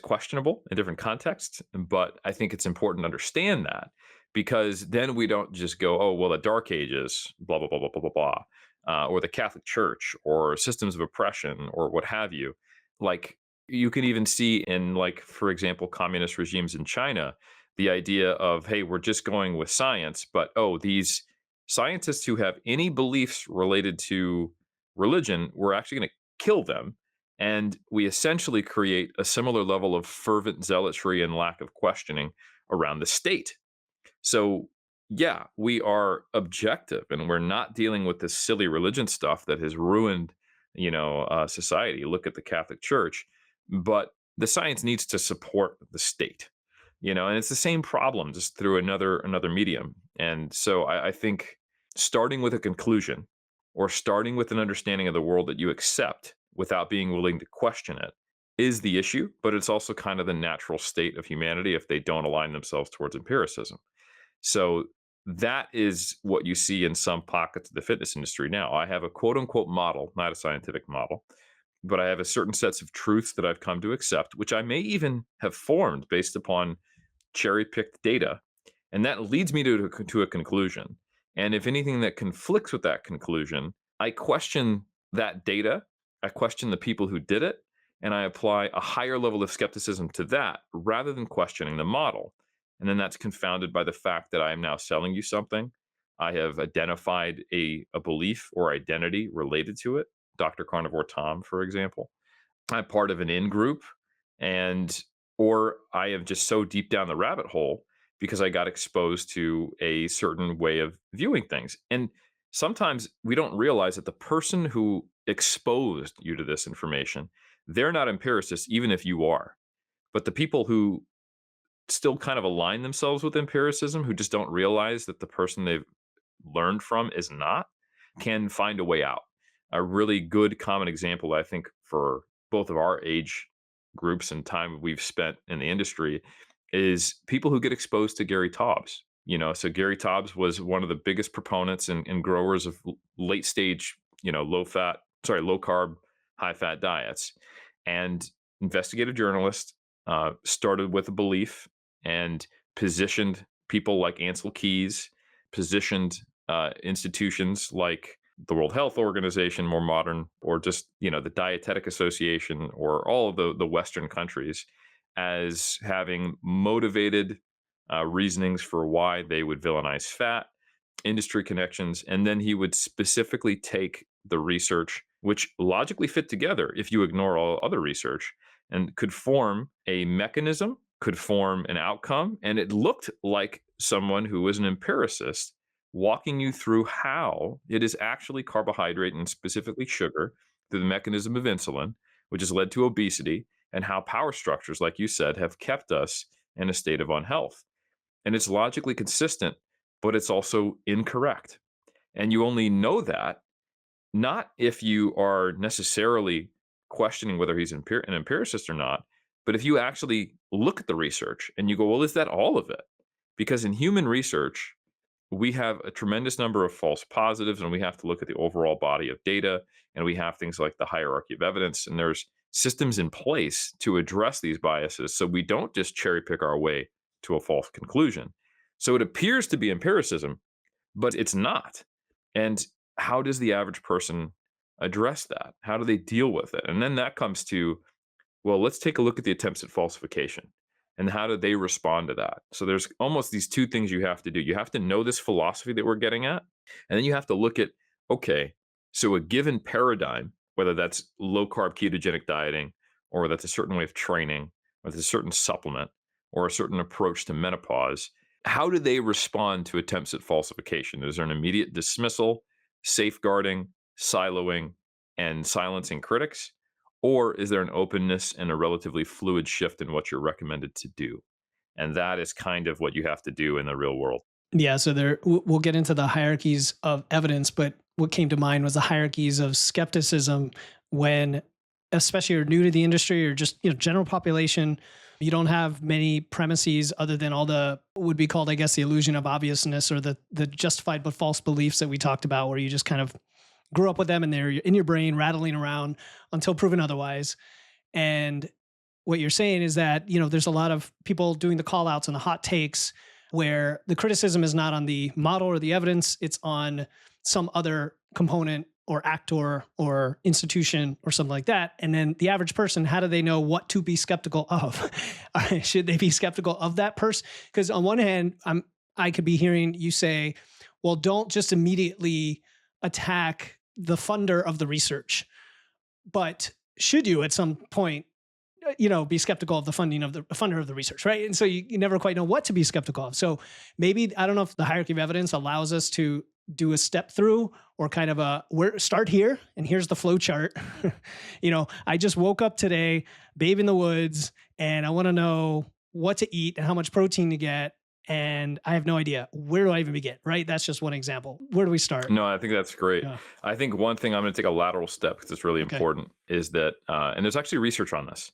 Speaker 2: questionable in different contexts, but I think it's important to understand that, because then we don't just go, oh well, the Dark Ages, blah blah blah blah blah blah blah, or the Catholic Church, or systems of oppression, or what have you. Like you can even see in, like, for example, communist regimes in China, the idea of, hey, we're just going with science, but oh, these scientists who have any beliefs related to religion, we're actually going to kill them, and we essentially create a similar level of fervent zealotry and lack of questioning around the state. So, yeah, we are objective and we're not dealing with this silly religion stuff that has ruined, society. Look at the Catholic Church, but the science needs to support the state, and it's the same problem just through another medium. And so I think starting with a conclusion or starting with an understanding of the world that you accept without being willing to question it is the issue, but it's also kind of the natural state of humanity if they don't align themselves towards empiricism. So that is what you see in some pockets of the fitness industry now. I have a quote unquote model, not a scientific model, but I have a certain sets of truths that I've come to accept, which I may even have formed based upon cherry picked data. And that leads me to a conclusion. And if anything that conflicts with that conclusion, I question that data, I question the people who did it, and I apply a higher level of skepticism to that rather than questioning the model. And then that's confounded by the fact that I am now selling you something. I have identified a belief or identity related to it. Dr. Carnivore Tom, for example. I'm part of an in group, and or I have just so deep down the rabbit hole because I got exposed to a certain way of viewing things. And sometimes we don't realize that the person who exposed you to this information, they're not empiricists, even if you are. But the people who still kind of align themselves with empiricism, who just don't realize that the person they've learned from is not, can find a way out. A really good common example, I think, for both of our age groups and time we've spent in the industry is people who get exposed to Gary Taubes. So Gary Taubes was one of the biggest proponents and growers of late stage, low carb, high fat diets, and investigative journalist, started with a belief and positioned people like Ansel Keys, positioned institutions like the World Health Organization, more modern, or just the Dietetic Association, or all of the Western countries, as having motivated reasonings for why they would villainize fat, industry connections, and then he would specifically take the research, which logically fit together if you ignore all other research, and could form a mechanism, could form an outcome, and it looked like someone who was an empiricist walking you through how it is actually carbohydrate and specifically sugar through the mechanism of insulin, which has led to obesity, and how power structures, like you said, have kept us in a state of unhealth. And it's logically consistent, but it's also incorrect. And you only know that not if you are necessarily questioning whether he's an empiricist or not, but if you actually look at the research and you go, well, is that all of it? Because in human research, we have a tremendous number of false positives, and we have to look at the overall body of data, and we have things like the hierarchy of evidence, and there's systems in place to address these biases so we don't just cherry pick our way to a false conclusion. So it appears to be empiricism, but it's not. And how does the average person address that? How do they deal with it? And then that comes to, well, let's take a look at the attempts at falsification and how do they respond to that? So there's almost these two things you have to do. You have to know this philosophy that we're getting at, and then you have to look at, okay, so a given paradigm, whether that's low carb ketogenic dieting, or that's a certain way of training, or that's a certain supplement, or a certain approach to menopause, how do they respond to attempts at falsification? Is there an immediate dismissal, safeguarding, siloing, and silencing critics? Or is there an openness and a relatively fluid shift in what you're recommended to do? And that is kind of what you have to do in the real world.
Speaker 1: Yeah, so we'll get into the hierarchies of evidence, but what came to mind was the hierarchies of skepticism when, especially you're new to the industry or just general population, you don't have many premises other than all the would be called, I guess, the illusion of obviousness or the justified but false beliefs that we talked about, where you just kind of grew up with them and they're in your brain rattling around until proven otherwise. And what you're saying is that, there's a lot of people doing the call outs and the hot takes where the criticism is not on the model or the evidence, it's on some other component or actor or institution or something like that. And then the average person, how do they know what to be skeptical of? Should they be skeptical of that person? Because on one hand, I could be hearing you say, well, don't just immediately attack the funder of the research, but should you at some point be skeptical of the funding of the funder of the research, right? And so you never quite know what to be skeptical of. So maybe, I don't know if the hierarchy of evidence allows us to do a step through or kind of start here and here's the flow chart. I just woke up today, babe in the woods, and I want to know what to eat and how much protein to get. And I have no idea. Where do I even begin, right? That's just one example. Where do we start?
Speaker 2: No, I think that's great.
Speaker 1: Yeah.
Speaker 2: I think one thing, I'm going to take a lateral step because it's really important, is that, and there's actually research on this.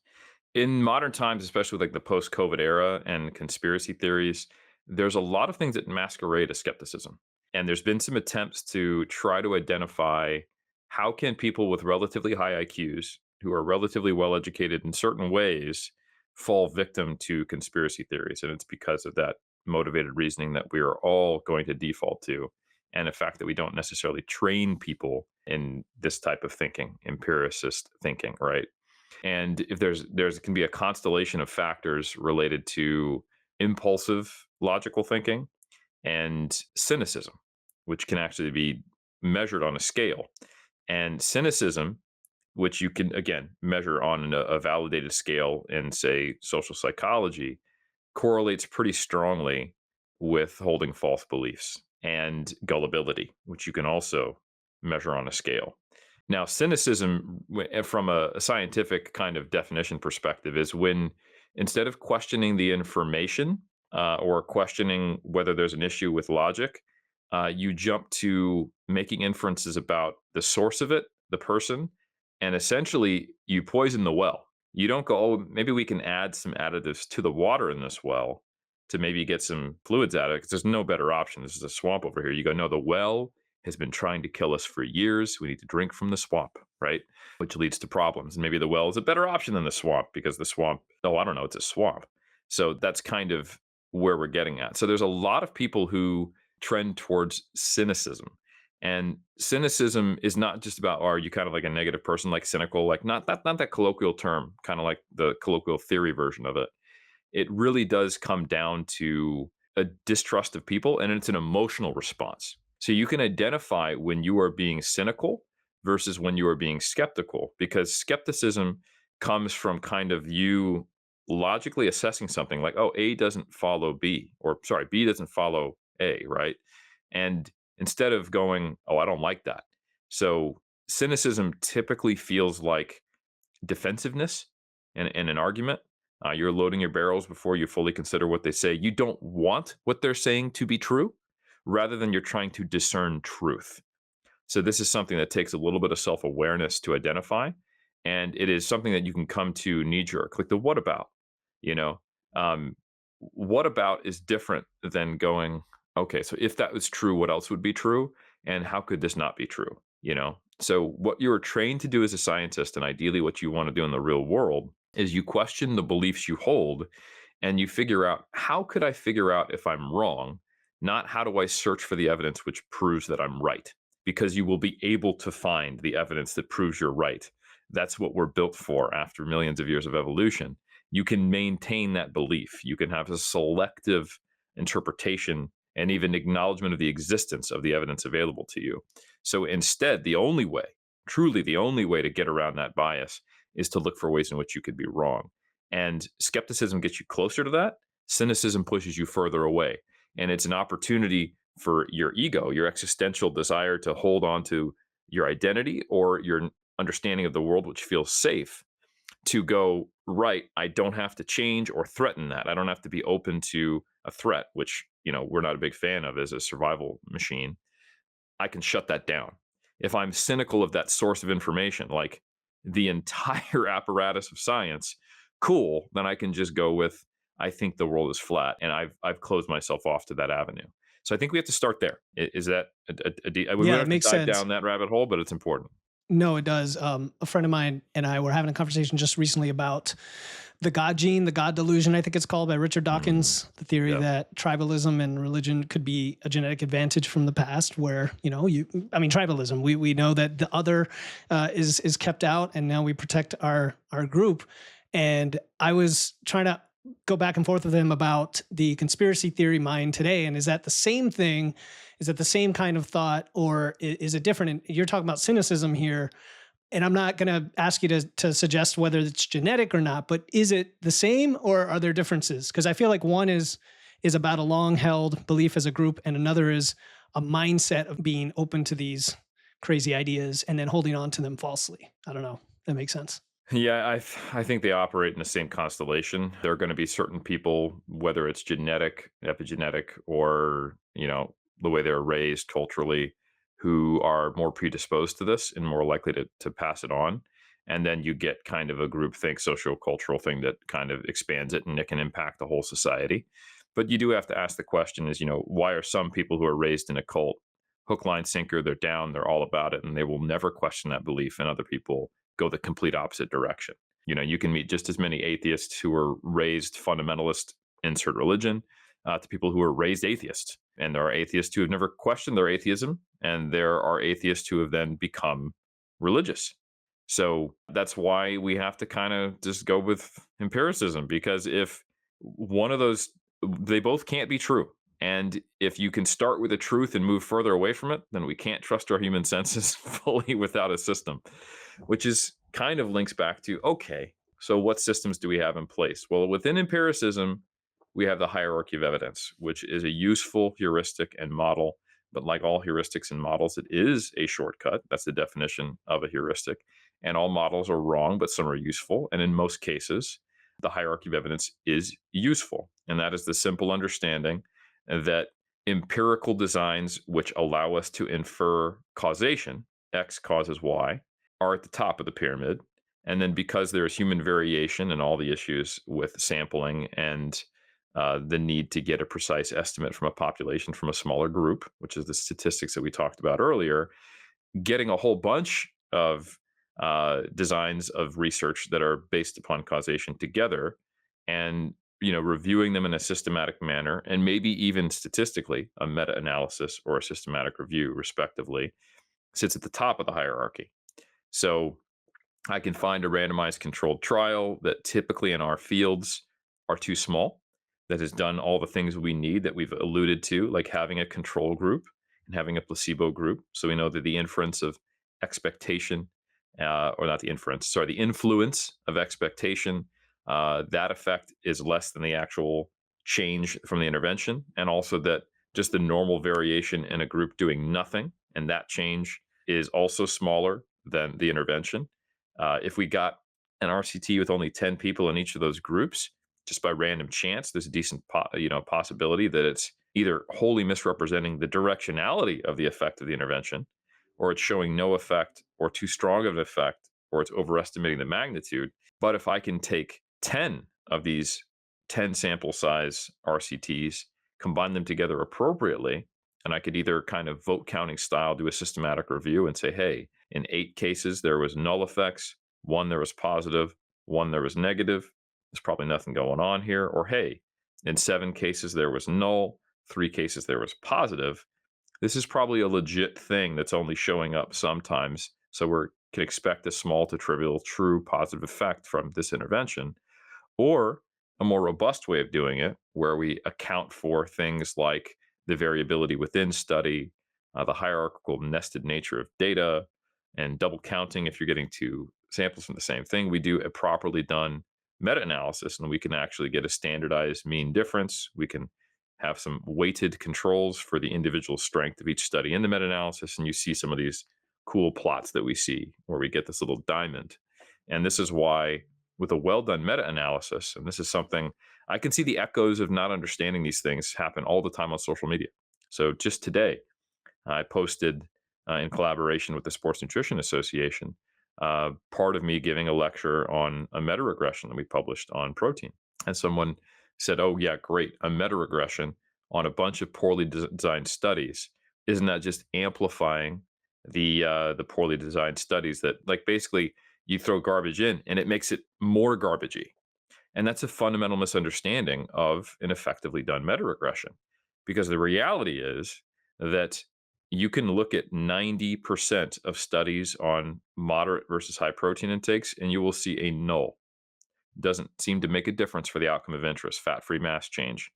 Speaker 2: In modern times, especially with like the post-COVID era and conspiracy theories, there's a lot of things that masquerade as skepticism. And there's been some attempts to try to identify how can people with relatively high IQs who are relatively well educated in certain ways fall victim to conspiracy theories. And it's because of that motivated reasoning that we are all going to default to. And the fact that we don't necessarily train people in this type of thinking, empiricist thinking, right? And if there's can be a constellation of factors related to impulsive logical thinking and cynicism, which can actually be measured on a scale. And cynicism, which you can again measure on a validated scale in, say, social psychology, correlates pretty strongly with holding false beliefs, and gullibility, which you can also measure on a scale. Now, cynicism, from a scientific kind of definition perspective, is when instead of questioning the information or questioning whether there's an issue with logic, you jump to making inferences about the source of it, the person, and essentially you poison the well. You don't go, oh, maybe we can add some additives to the water in this well to maybe get some fluids out of it, because there's no better option. This is a swamp over here. You go, no, the well has been trying to kill us for years. We need to drink from the swamp, right? Which leads to problems. And maybe the well is a better option than the swamp because the swamp, oh, I don't know, it's a swamp. So that's kind of where we're getting at. So there's a lot of people who trend towards cynicism. And cynicism is not just about, are you kind of like a negative person, like cynical, like not that colloquial term, kind of like the colloquial theory version of it. It really does come down to a distrust of people, and it's an emotional response. So you can identify when you are being cynical versus when you are being skeptical, because skepticism comes from kind of you logically assessing something like, oh, A doesn't follow B, or sorry, B doesn't follow A, right? And instead of going, oh, I don't like that. So cynicism typically feels like defensiveness in an argument. You're loading your barrels before you fully consider what they say. You don't want what they're saying to be true, rather than you're trying to discern truth. So this is something that takes a little bit of self-awareness to identify. And it is something that you can come to knee-jerk, like the what about, you know? What about is different than going, okay, so if that was true, what else would be true? And how could this not be true, you know? So what you're trained to do as a scientist, and ideally what you want to do in the real world, is you question the beliefs you hold and you figure out, how could I figure out if I'm wrong? Not how do I search for the evidence which proves that I'm right? because you will be able to find the evidence that proves you're right. That's what we're built for after millions of years of evolution. You can maintain that belief. You can have a selective interpretation and even acknowledgement of the existence of the evidence available to you. So instead, the only way, truly the only way to get around that bias is to look for ways in which you could be wrong. And skepticism gets you closer to that. Cynicism pushes you further away. And it's an opportunity for your ego, your existential desire to hold on to your identity or your understanding of the world, which feels safe, to go, right, I don't have to change or threaten that. I don't have to be open to a threat, which, we're not a big fan of as a survival machine. I can shut that down. If I'm cynical of that source of information, like the entire apparatus of science, cool, then I can just go with, I think the world is flat, and I've closed myself off to that avenue. So I think we have to start there. Is that we don't
Speaker 1: Yeah, it
Speaker 2: have to
Speaker 1: makes
Speaker 2: dive
Speaker 1: sense.
Speaker 2: down that rabbit hole, but it's important.
Speaker 1: No, it does. A friend of mine and I were having a conversation just recently about the God gene, the God delusion, I think it's called, by Richard
Speaker 2: Mm,
Speaker 1: Dawkins. The theory
Speaker 2: yeah.
Speaker 1: that tribalism and religion could be a genetic advantage from the past, where tribalism. We know that the other is kept out, and now we protect our group. And I was trying to go back and forth with him about the conspiracy theory mind today, and is that the same thing? Is that the same kind of thought, or is it different? And you're talking about cynicism here, and I'm not going to ask you to suggest whether it's genetic or not, but is it the same, or are there differences? Because I feel like one is about a long held belief as a group, and another is a mindset of being open to these crazy ideas and then holding on to them falsely. I don't know. That makes sense.
Speaker 2: Yeah, I think they operate in the same constellation. There are going to be certain people, whether it's genetic, epigenetic, or the way they're raised culturally, who are more predisposed to this and more likely to pass it on. And then you get kind of a groupthink, socio-cultural thing that kind of expands it, and it can impact the whole society. But you do have to ask the question: is why are some people who are raised in a cult hook, line, sinker? They're down, they're all about it, and they will never question that belief, and other people go the complete opposite direction. You can meet just as many atheists who were raised fundamentalist, insert religion, to people who were raised atheists. And there are atheists who have never questioned their atheism, and there are atheists who have then become religious. So that's why we have to kind of just go with empiricism, because if one of those, they both can't be true. And if you can start with a truth and move further away from it, then we can't trust our human senses fully without a system, which is kind of links back to, okay, so what systems do we have in place? Well, within empiricism, we have the hierarchy of evidence, which is a useful heuristic and model. But like all heuristics and models, it is a shortcut. That's the definition of a heuristic. And all models are wrong, but some are useful. And in most cases, the hierarchy of evidence is useful. And that is the simple understanding that empirical designs, which allow us to infer causation, X causes Y, are at the top of the pyramid. And then because there is human variation and all the issues with sampling and the need to get a precise estimate from a population from a smaller group, which is the statistics that we talked about earlier, getting a whole bunch of designs of research that are based upon causation together and reviewing them in a systematic manner, and maybe even statistically a meta-analysis or a systematic review respectively, sits at the top of the hierarchy. So I can find a randomized controlled trial that typically in our fields are too small, that has done all the things we need that we've alluded to, like having a control group and having a placebo group. So we know that the inference of expectation, or not the inference, sorry, the influence of expectation, that effect is less than the actual change from the intervention. And also that just the normal variation in a group doing nothing, and that change is also smaller than the intervention. If we got an RCT with only 10 people in each of those groups, just by random chance, there's a decent possibility that it's either wholly misrepresenting the directionality of the effect of the intervention, or it's showing no effect or too strong of an effect, or it's overestimating the magnitude. But if I can take 10 of these 10 sample size RCTs, combine them together appropriately, and I could either kind of vote counting style do a systematic review and say, hey, in 8 cases there was null effects, 1 there was positive, 1 there was negative. There's probably nothing going on here. Or hey, in 7 cases there was null, 3 cases there was positive. This is probably a legit thing that's only showing up sometimes. So we can expect a small to trivial true positive effect from this intervention, or a more robust way of doing it, where we account for things like the variability within study, the hierarchical nested nature of data, and double counting if you're getting two samples from the same thing. We do a properly done meta analysis, and we can actually get a standardized mean difference. We can have some weighted controls for the individual strength of each study in the meta analysis. And you see some of these cool plots that we see where we get this little diamond. And this is why, with a well done meta analysis, and this is something I can see the echoes of not understanding these things happen all the time on social media. So just today, I posted in collaboration with the Sports Nutrition Association, part of me giving a lecture on a meta regression that we published on protein. And someone said, "Oh, yeah, great. A meta regression on a bunch of poorly designed studies. Isn't that just amplifying the poorly designed studies that, like, basically you throw garbage in and it makes it more garbagey?" And that's a fundamental misunderstanding of an effectively done meta regression. Because the reality is that you can look at 90% of studies on moderate versus high protein intakes, and you will see a null. Doesn't seem to make a difference for the outcome of interest, fat free mass change,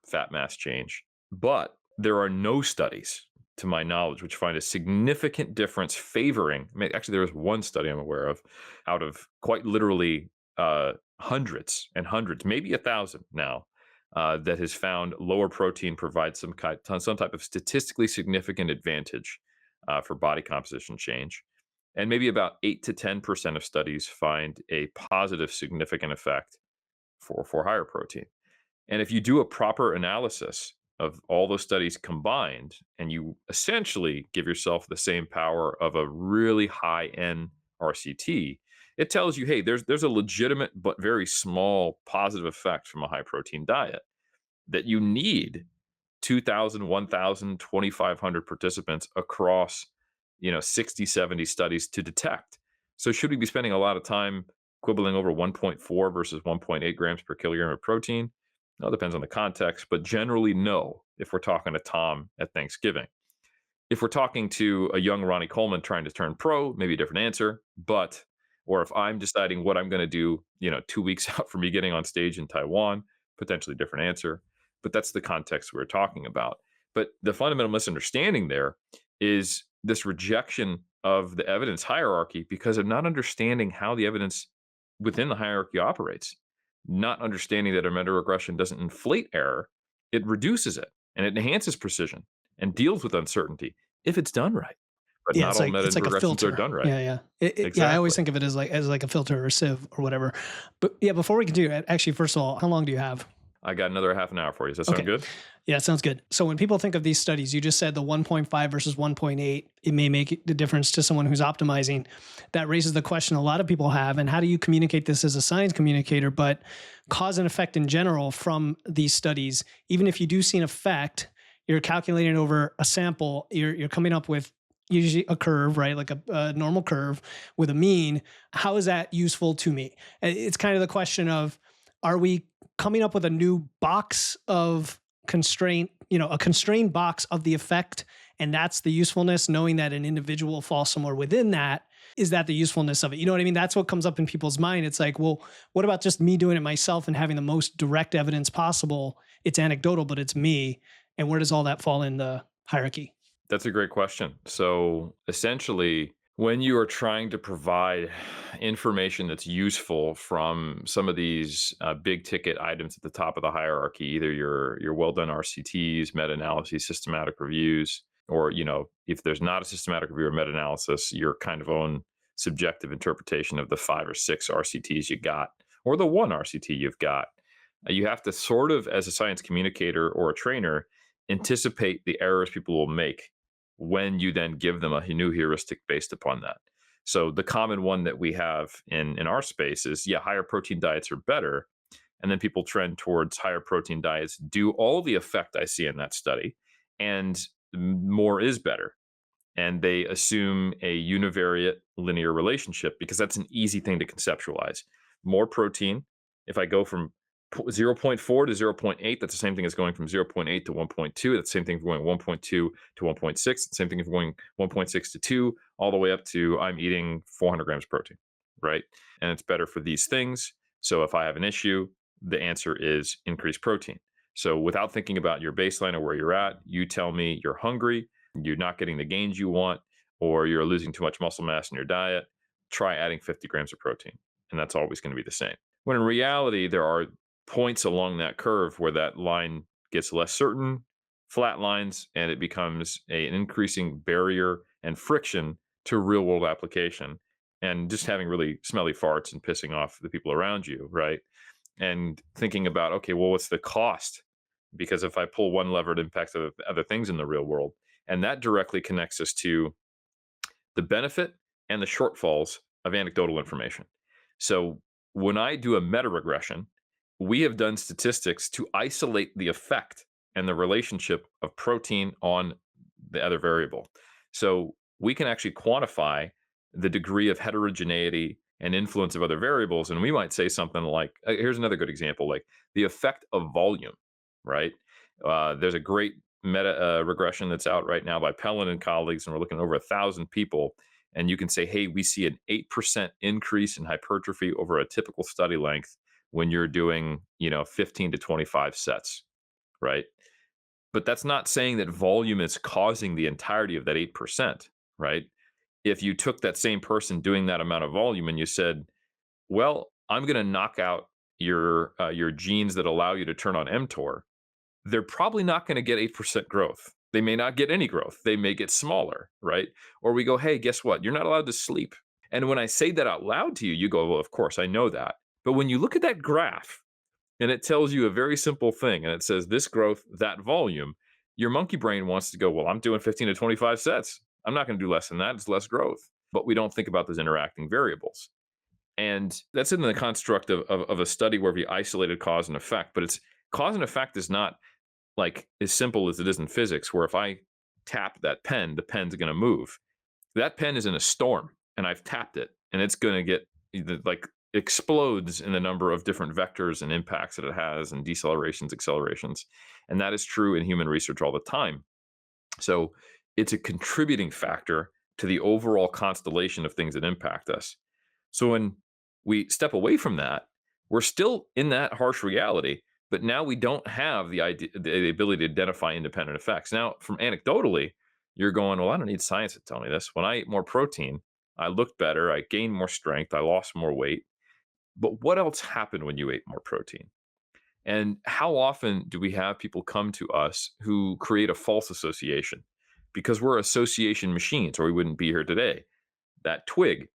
Speaker 2: fat mass change. But there are no studies, to my knowledge, which find a significant difference favoring. Actually, there was one study I'm aware of out of quite literally hundreds and hundreds, maybe 1,000 now, that has found lower protein provides some type of statistically significant advantage for body composition change. And maybe about 8 to 10% of studies find a positive significant effect for higher protein. And if you do a proper analysis of all those studies combined, and you essentially give yourself the same power of a really high N RCT, it tells you, hey, there's a legitimate but very small positive effect from a high protein diet that you need 2,000, 1,000, 2,500 participants across, 60, 70 studies to detect. So should we be spending a lot of time quibbling over 1.4 versus 1.8 grams per kilogram of protein? No, it depends on the context, but generally no, if we're talking to Tom at Thanksgiving. If we're talking to a young Ronnie Coleman trying to turn pro, maybe a different answer. But, or if I'm deciding what I'm going to do, 2 weeks out from me getting on stage in Taiwan, potentially different answer. But that's the context we're talking about. But the fundamental misunderstanding there is this rejection of the evidence hierarchy because of not understanding how the evidence within the hierarchy operates, not understanding that a meta regression doesn't inflate error, it reduces it and it enhances precision and deals with uncertainty if it's done right. But
Speaker 1: Yeah,
Speaker 2: not all meta
Speaker 1: it's like a
Speaker 2: regressions are
Speaker 1: filter.
Speaker 2: done right.
Speaker 1: Yeah, yeah. Yeah, I always
Speaker 2: Exactly.
Speaker 1: think of it as like a filter or a sieve or whatever. But yeah, before we continue, actually, first of all, how long do you have?
Speaker 2: I got another half an hour for you. Does that sound
Speaker 1: Okay.
Speaker 2: good?
Speaker 1: Yeah, it sounds good. So when people think of these studies, you just said the 1.5 versus 1.8, it may make the difference to someone who's optimizing. That raises the question a lot of people have, and how do you communicate this as a science communicator, but cause and effect in general from these studies? Even if you do see an effect, you're calculating over a sample, you're coming up with usually a curve, right? Like a normal curve with a mean. How is that useful to me? It's kind of the question of, are we coming up with a new box of constraint, a constrained box of the effect, and that's the usefulness, knowing that an individual falls somewhere within that? Is that the usefulness of it? You know what I mean? That's what comes up in people's mind. It's like, well, what about just me doing it myself and having the most direct evidence possible? It's anecdotal, but it's me. And where does all that fall in the hierarchy?
Speaker 2: That's a great question. So essentially, when you are trying to provide information that's useful from some of these big ticket items at the top of the hierarchy, either your well done RCTs, meta analyses, systematic reviews, or if there's not a systematic review or meta analysis, your kind of own subjective interpretation of the 5 or 6 RCTs you got, or the one RCT you've got, you have to sort of, as a science communicator or a trainer, anticipate the errors people will make when you then give them a new heuristic based upon that. So the common one that we have in our space is, yeah, higher protein diets are better. And then people trend towards higher protein diets, do all the effect I see in that study, and more is better. And they assume a univariate linear relationship because that's an easy thing to conceptualize. More protein, if I go from zero point 0.4 to zero point 0.8, that's the same thing as going from 0.8 to 1.2. That's the same thing for going 1.2 to 1.6. The same thing for going 1.6 to 2, all the way up to I'm eating 400 grams of protein, right? And it's better for these things. So if I have an issue, the answer is increased protein. So without thinking about your baseline or where you're at, you tell me you're hungry, you're not getting the gains you want, or you're losing too much muscle mass in your diet, try adding 50 grams of protein. And that's always going to be the same. When in reality, there are points along that curve where that line gets less certain, flat lines, and it becomes an increasing barrier and friction to real world application and just having really smelly farts and pissing off the people around you, right? And thinking about, okay, well, what's the cost? Because if I pull one lever, it impacts other things in the real world. And that directly connects us to the benefit and the shortfalls of anecdotal information. So when I do a meta regression, we have done statistics to isolate the effect and the relationship of protein on the other variable. So we can actually quantify the degree of heterogeneity and influence of other variables. And we might say something like, here's another good example, like the effect of volume, right? There's a great meta regression that's out right now by Pellin and colleagues, and we're looking at over 1,000 people. And you can say, hey, we see an 8% increase in hypertrophy over a typical study length when you're doing, 15 to 25 sets, right? But that's not saying that volume is causing the entirety of that 8%, right? If you took that same person doing that amount of volume and you said, well, I'm going to knock out your genes that allow you to turn on mTOR, they're probably not going to get 8% growth. They may not get any growth. They may get smaller, right? Or we go, hey, guess what? You're not allowed to sleep. And when I say that out loud to you, you go, well, of course, I know that. But when you look at that graph and it tells you a very simple thing and it says this growth, that volume, your monkey brain wants to go, well, I'm doing 15 to 25 sets. I'm not going to do less than that. It's less growth. But we don't think about those interacting variables. And that's in the construct of a study where we isolated cause and effect. But it's cause and effect is not like as simple as it is in physics, where if I tap that pen, the pen's going to move. That pen is in a storm and I've tapped it and it's going to get like explodes in the number of different vectors and impacts that it has and decelerations, accelerations. And that is true in human research all the time. So it's a contributing factor to the overall constellation of things that impact us. So when we step away from that, we're still in that harsh reality, but now we don't have the ability to identify independent effects. Now, from anecdotally, you're going, well, I don't need science to tell me this. When I ate more protein, I looked better, I gained more strength, I lost more weight. But what else happened when you ate more protein? And how often do we have people come to us who create a false association? Because we're association machines, or we wouldn't be here today. That twig,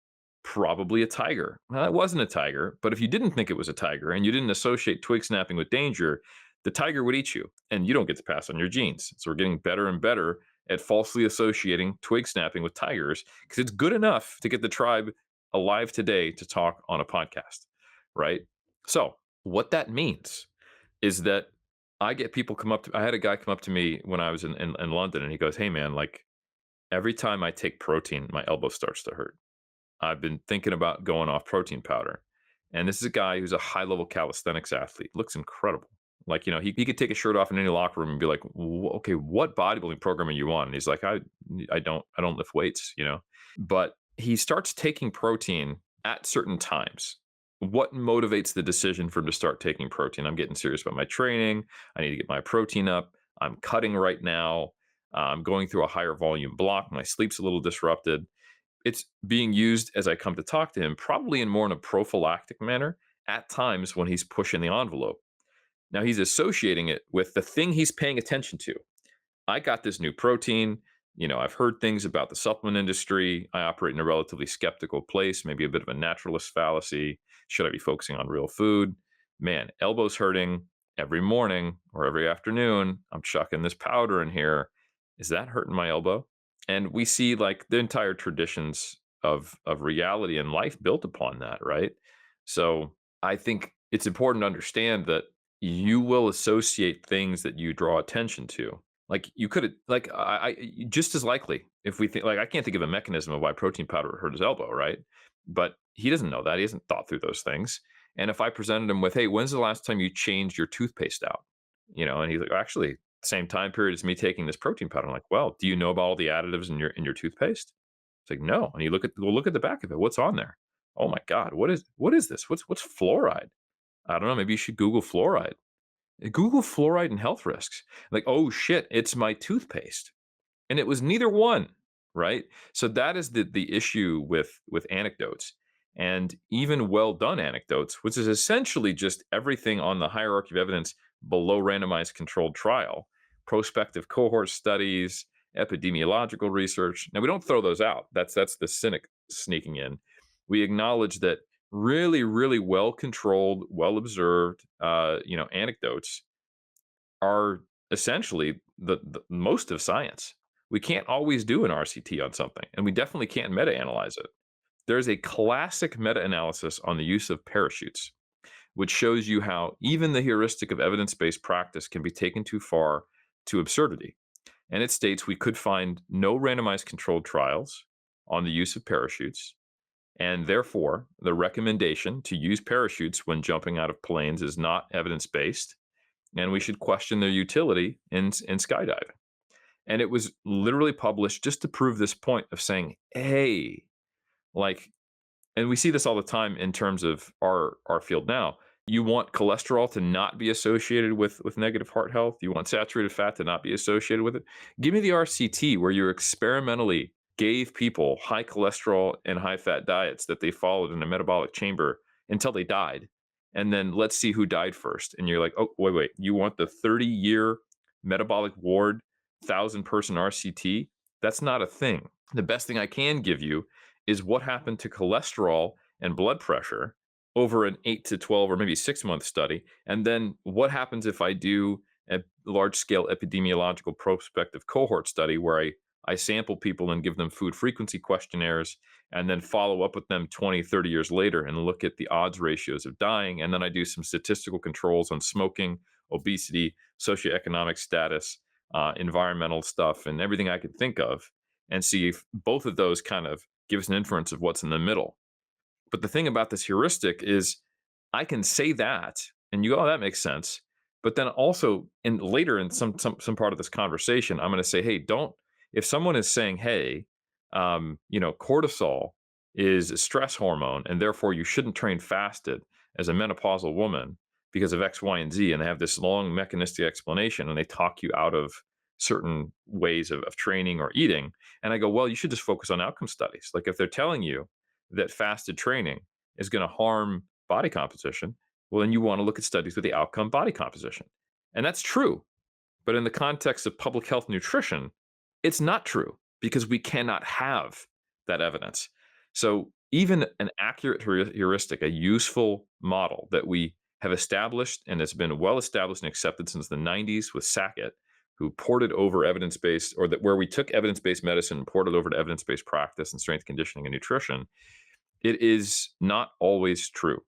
Speaker 2: probably a tiger. Well, it wasn't a tiger, but if you didn't think it was a tiger and you didn't associate twig snapping with danger, the tiger would eat you and you don't get to pass on your genes. So we're getting better and better at falsely associating twig snapping with tigers because it's good enough to get the tribe alive today to talk on a podcast, right? So what that means is that I get people I had a guy come up to me when I was in London and he goes, hey man, like every time I take protein, my elbow starts to hurt. I've been thinking about going off protein powder. And this is a guy who's a high level calisthenics athlete. Looks incredible. Like, he could take his shirt off in any locker room and be like, okay, what bodybuilding program are you on? And he's like, I don't lift weights, but he starts taking protein at certain times. What motivates the decision for him to start taking protein? I'm getting serious about my training. I need to get my protein up. I'm cutting right now. I'm going through a higher volume block. My sleep's a little disrupted. It's being used as I come to talk to him, probably in more in a prophylactic manner at times when he's pushing the envelope. Now he's associating it with the thing he's paying attention to. I got this new protein. I've heard things about the supplement industry. I operate in a relatively skeptical place, maybe a bit of a naturalist fallacy. Should I be focusing on real food? Man, elbows hurting every morning or every afternoon. I'm chucking this powder in here. Is that hurting my elbow? And we see like the entire traditions of reality and life built upon that, right? So I think it's important to understand that you will associate things that you draw attention to. Like you could, like I just as likely if we think, like I can't think of a mechanism of why protein powder hurt his elbow, right? But he doesn't know that. He hasn't thought through those things. And if I presented him with, hey, when's the last time you changed your toothpaste out? And he's like, actually, same time period as me taking this protein powder. I'm like, well, do you know about all the additives in your toothpaste? It's like, no. And you look at the back of it. What's on there? Oh my God, what is this? What's fluoride? I don't know. Maybe you should Google fluoride. Google fluoride and health risks. Like, oh shit, it's my toothpaste. And it was neither one, right? So that is the issue with anecdotes. And even well done anecdotes, which is essentially just everything on the hierarchy of evidence below randomized controlled trial, prospective cohort studies, epidemiological research. Now we don't throw those out. That's the cynic sneaking in. We acknowledge that really, really well controlled, well observed, anecdotes are essentially the most of science. We can't always do an RCT on something, and we definitely can't meta-analyze it. There's a classic meta-analysis on the use of parachutes, which shows you how even the heuristic of evidence-based practice can be taken too far to absurdity. And it states we could find no randomized controlled trials on the use of parachutes, and therefore the recommendation to use parachutes when jumping out of planes is not evidence-based, and we should question their utility in skydiving. And it was literally published just to prove this point of saying, hey, like, and we see this all the time in terms of our field now. You want cholesterol to not be associated with negative heart health. You want saturated fat to not be associated with it. Give me the RCT where you experimentally gave people high cholesterol and high fat diets that they followed in a metabolic chamber until they died. And then let's see who died first. And you're like, oh, wait, you want the 30-year metabolic ward 1,000-person RCT? That's not a thing. The best thing I can give you is what happened to cholesterol and blood pressure over an 8 to 12 or maybe 6-month study. And then what happens if I do a large-scale epidemiological prospective cohort study where I sample people and give them food frequency questionnaires and then follow up with them 20, 30 years later and look at the odds ratios of dying. And then I do some statistical controls on smoking, obesity, socioeconomic status, environmental stuff, and everything I could think of, and see if both of those kind of give us an inference of what's in the middle. But the thing about this heuristic is I can say that and you go, oh, that makes sense. But then also later in some part of this conversation, I'm going to say, hey, if someone is saying, hey, cortisol is a stress hormone and therefore you shouldn't train fasted as a menopausal woman because of X, Y, and Z, and they have this long mechanistic explanation and they talk you out of certain ways of training or eating. And I go, well, you should just focus on outcome studies. Like if they're telling you that fasted training is going to harm body composition, well, then you want to look at studies with the outcome body composition. And that's true. But in the context of public health nutrition, it's not true because we cannot have that evidence. So even an accurate heuristic, a useful model that we have established and has been well established and accepted since the 90s with Sackett, who ported over evidence-based, or that where we took evidence-based medicine and ported over to evidence-based practice and strength conditioning and nutrition, it is not always true.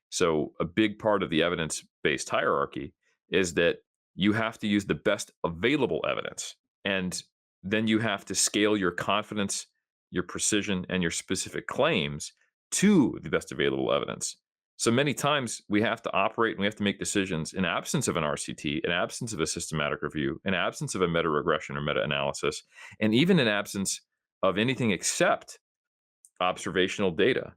Speaker 2: So a big part of the evidence-based hierarchy is that you have to use the best available evidence. And then you have to scale your confidence, your precision, and your specific claims to the best available evidence. So many times we have to operate and we have to make decisions in absence of an RCT, in absence of a systematic review, in absence of a meta-regression or meta-analysis, and even in absence of anything except observational data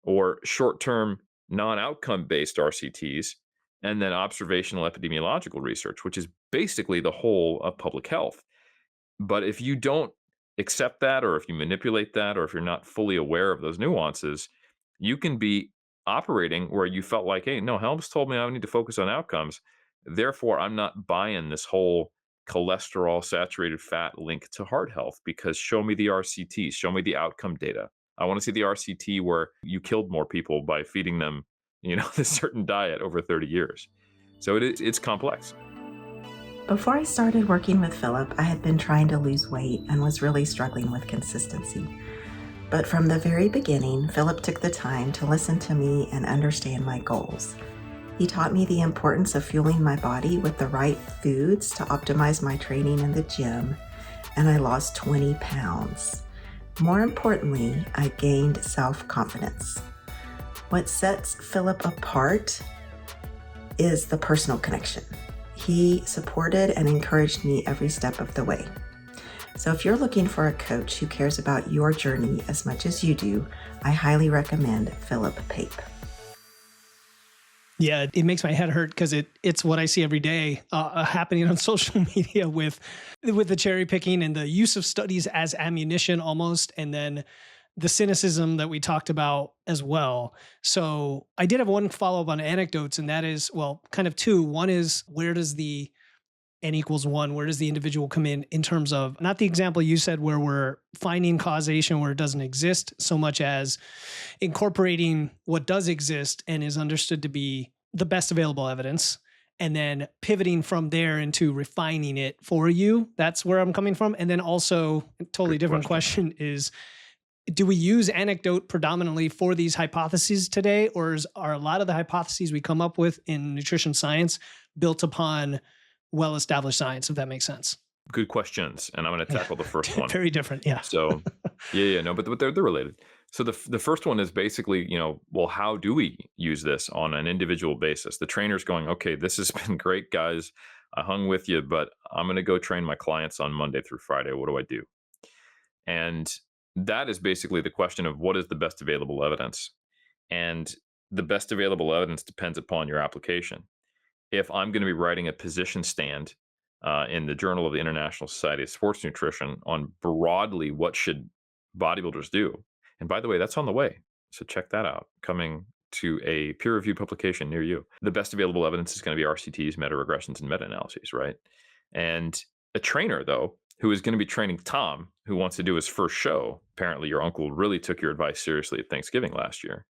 Speaker 2: or short-term non-outcome based RCTs, and then observational epidemiological research, which is basically the whole of public health. But if you don't accept that, or if you manipulate that, or if you're not fully aware of those nuances, you can be operating where you felt like, hey, no, Helms told me I need to focus on outcomes. Therefore, I'm not buying this whole cholesterol, saturated fat link to heart health, because show me the RCTs, show me the outcome data. I want to see the RCT where you killed more people by feeding them, this certain diet over 30 years. So it's complex.
Speaker 3: Before I started working with Philip, I had been trying to lose weight and was really struggling with consistency. But from the very beginning, Philip took the time to listen to me and understand my goals. He taught me the importance of fueling my body with the right foods to optimize my training in the gym, and I lost 20 pounds. More importantly, I gained self-confidence. What sets Philip apart is the personal connection. He supported and encouraged me every step of the way. So if you're looking for a coach who cares about your journey as much as you do, I highly recommend Philip Pape.
Speaker 1: Yeah, it makes my head hurt because it's what I see every day happening on social media with the cherry picking and the use of studies as ammunition almost, and then the cynicism that we talked about as well. So I did have one follow up on anecdotes, and that is, well, kind of two. One is, where does the N=1, where does the individual come in terms of not the example you said where we're finding causation where it doesn't exist, so much as incorporating what does exist and is understood to be the best available evidence, and then pivoting from there into refining it for you. That's where I'm coming from. And then also, a totally different question is, do we use anecdote predominantly for these hypotheses today, or are a lot of the hypotheses we come up with in nutrition science built upon well-established science, if that makes sense?
Speaker 2: Good questions. And I'm going to tackle the first one.
Speaker 1: Very different. Yeah.
Speaker 2: So no, but they're related. So the first one is basically, well, how do we use this on an individual basis? The trainer's going, okay, this has been great, guys. I hung with you, but I'm going to go train my clients on Monday through Friday. What do I do? And that is basically the question of what is the best available evidence. And the best available evidence depends upon your application. If I'm going to be writing a position stand in the Journal of the International Society of Sports Nutrition on broadly what should bodybuilders do, and by the way, that's on the way, so check that out, coming to a peer-reviewed publication near you. The best available evidence is going to be RCTs, meta-regressions, and meta-analyses, right? And a trainer, though, who is going to be training Tom, who wants to do his first show, apparently your uncle really took your advice seriously at Thanksgiving last year.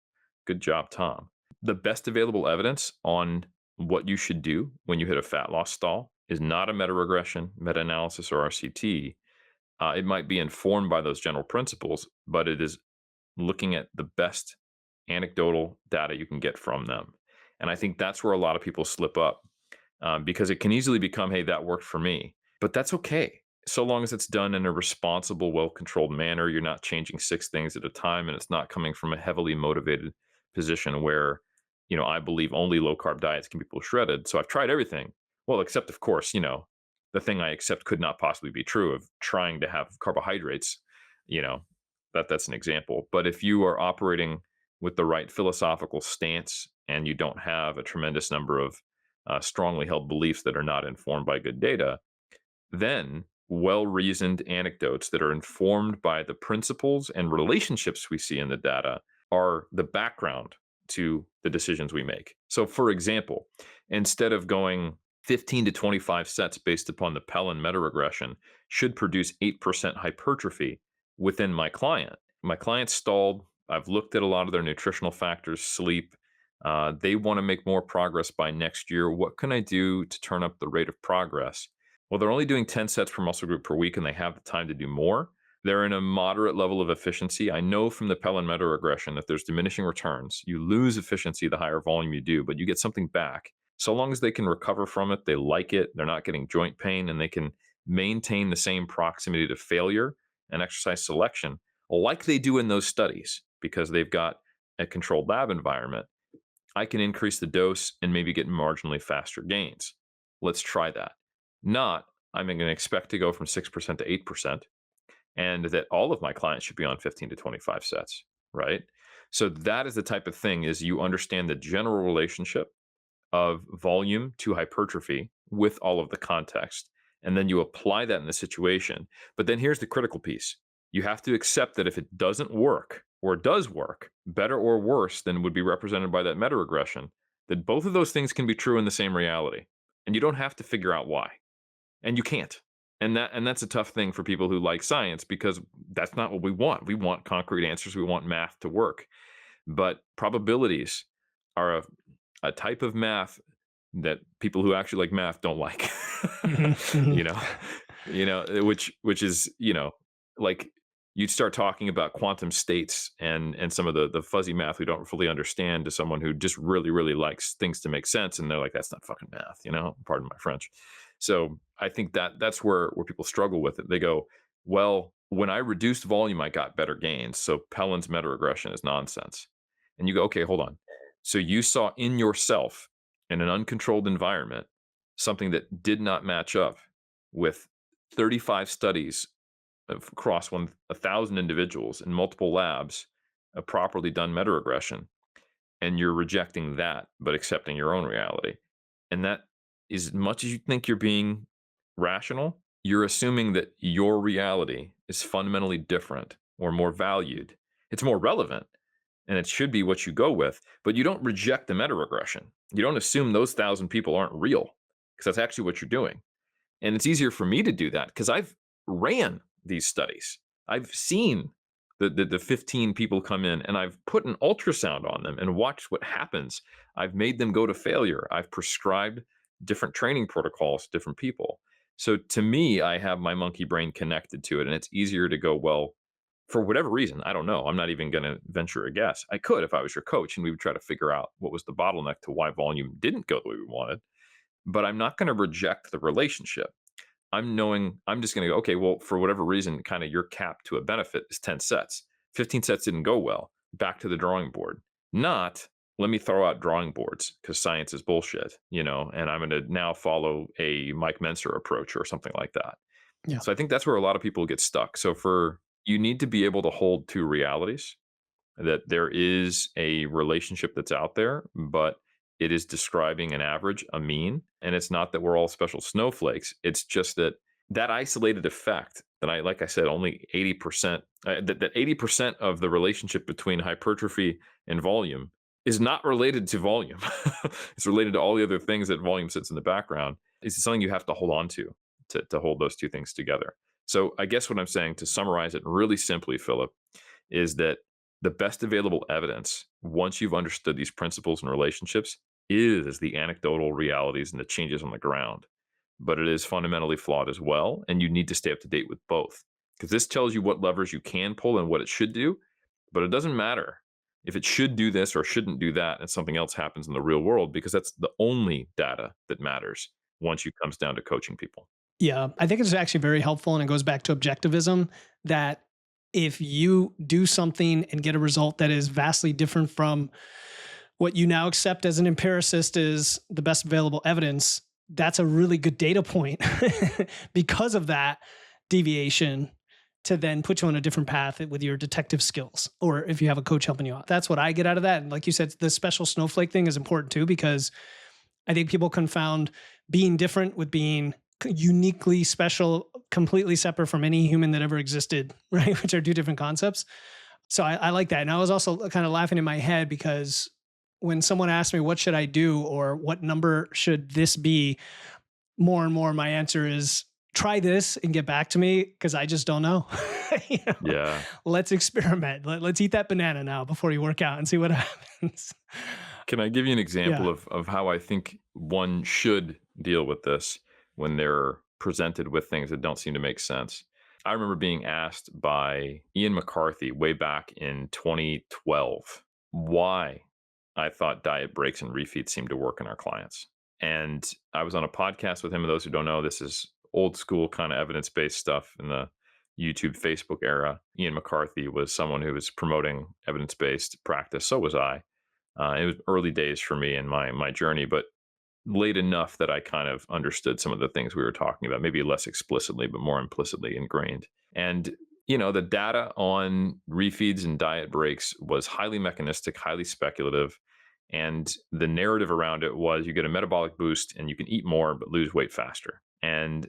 Speaker 2: Good job, Tom. The best available evidence on what you should do when you hit a fat loss stall is not a meta-regression, meta-analysis, or RCT. It might be informed by those general principles, but it is looking at the best anecdotal data you can get from them. And I think that's where a lot of people slip up because it can easily become, hey, that worked for me. But that's okay. So long as it's done in a responsible, well-controlled manner, you're not changing 6 things at a time, and it's not coming from a heavily motivated position where, I believe only low-carb diets can people shredded. So I've tried everything. Well, except, of course, the thing I accept could not possibly be true of trying to have carbohydrates, that's an example. But if you are operating with the right philosophical stance and you don't have a tremendous number of strongly held beliefs that are not informed by good data, then well-reasoned anecdotes that are informed by the principles and relationships we see in the data are the background to the decisions we make. So for example, instead of going 15 to 25 sets based upon the Pellin meta-regression should produce 8% hypertrophy within my client. My client stalled. I've looked at a lot of their nutritional factors, sleep. They want to make more progress by next year. What can I do to turn up the rate of progress? Well, they're only doing 10 sets per muscle group per week, and they have the time to do more. They're in a moderate level of efficiency. I know from the Pellin meta-regression that there's diminishing returns. You lose efficiency the higher volume you do, but you get something back. So long as they can recover from it, they like it, they're not getting joint pain, and they can maintain the same proximity to failure and exercise selection like they do in those studies because they've got a controlled lab environment, I can increase the dose and maybe get marginally faster gains. Let's try that. Not, I'm going to expect to go from 6% to 8%, and that all of my clients should be on 15 to 25 sets, right? So that is the type of thing is you understand the general relationship of volume to hypertrophy with all of the context, and then you apply that in the situation. But then here's the critical piece. You have to accept that if it doesn't work, or it does work, better or worse than would be represented by that meta-regression, that both of those things can be true in the same reality. And you don't have to figure out why. And you can't. And that's a tough thing for people who like science because that's not what we want. We want concrete answers. We want math to work. But probabilities are a type of math that people who actually like math don't like. Which is, like you'd start talking about quantum states and some of the fuzzy math we don't fully understand to someone who just really, really likes things to make sense. And they're like, that's not fucking math, pardon my French. So I think that's where people struggle with it. They go, well, when I reduced volume, I got better gains. So Pellin's meta-regression is nonsense. And you go, okay, hold on. So you saw in yourself, in an uncontrolled environment, something that did not match up with 35 studies across 1,000 individuals in multiple labs, a properly done meta-regression, and you're rejecting that, but accepting your own reality. And that is, as much as you think you're being rational, you're assuming that your reality is fundamentally different or more valued. It's more relevant and it should be what you go with, but you don't reject the meta regression. You don't assume those 1,000 people aren't real because that's actually what you're doing. And it's easier for me to do that because I've ran these studies. I've seen the 15 people come in and I've put an ultrasound on them and watched what happens. I've made them go to failure. I've prescribed different training protocols to different people. So to me, I have my monkey brain connected to it, and it's easier to go, well, for whatever reason, I don't know. I'm not even going to venture a guess. I could if I was your coach, and we would try to figure out what was the bottleneck to why volume didn't go the way we wanted. But I'm not going to reject the relationship. I'm just going to go, okay, well, for whatever reason, kind of your cap to a benefit is 10 sets. 15 sets didn't go well. Back to the drawing board. Not, let me throw out drawing boards because science is bullshit, and I'm going to now follow a Mike Menser approach or something like that.
Speaker 1: Yeah.
Speaker 2: So I think that's where a lot of people get stuck. So you need to be able to hold two realities, that there is a relationship that's out there, but it is describing an average, a mean. And it's not that we're all special snowflakes. It's just that isolated effect that like I said, only 80%, that 80% of the relationship between hypertrophy and volume is not related to volume. It's related to all the other things that volume sits in the background. It's something you have to hold on to hold those two things together. So I guess what I'm saying, to summarize it really simply, Philip, is that the best available evidence, once you've understood these principles and relationships, is the anecdotal realities and the changes on the ground. But it is fundamentally flawed as well, and you need to stay up to date with both. Because this tells you what levers you can pull and what it should do, but it doesn't matter if it should do this or shouldn't do that and something else happens in the real world, because that's the only data that matters once it comes down to coaching people.
Speaker 1: Yeah, I think it's actually very helpful, and it goes back to objectivism, that if you do something and get a result that is vastly different from what you now accept as an empiricist is the best available evidence, that's a really good data point because of that deviation, to then put you on a different path with your detective skills, or if you have a coach helping you out. That's what I get out of that. And like you said, the special snowflake thing is important too, because I think people confound being different with being uniquely special, completely separate from any human that ever existed, right? Which are two different concepts. So I like that. And I was also kind of laughing in my head because when someone asked me, what should I do, or what number should this be, more and more my answer is, try this and get back to me, because I just don't know.
Speaker 2: Yeah.
Speaker 1: Let's experiment. Let's eat that banana now before you work out and see what happens.
Speaker 2: Can I give you an example
Speaker 1: Yeah.
Speaker 2: of how I think one should deal with this when they're presented with things that don't seem to make sense? I remember being asked by Ian McCarthy way back in 2012 why I thought diet breaks and refeeds seemed to work in our clients. And I was on a podcast with him. And those who don't know, this is old school kind of evidence-based stuff in the YouTube, Facebook era. Ian McCarthy was someone who was promoting evidence-based practice. So was I. It was early days for me in my journey, but late enough that I kind of understood some of the things we were talking about, maybe less explicitly, but more implicitly ingrained. And the data on refeeds and diet breaks was highly mechanistic, highly speculative. And the narrative around it was you get a metabolic boost and you can eat more, but lose weight faster. And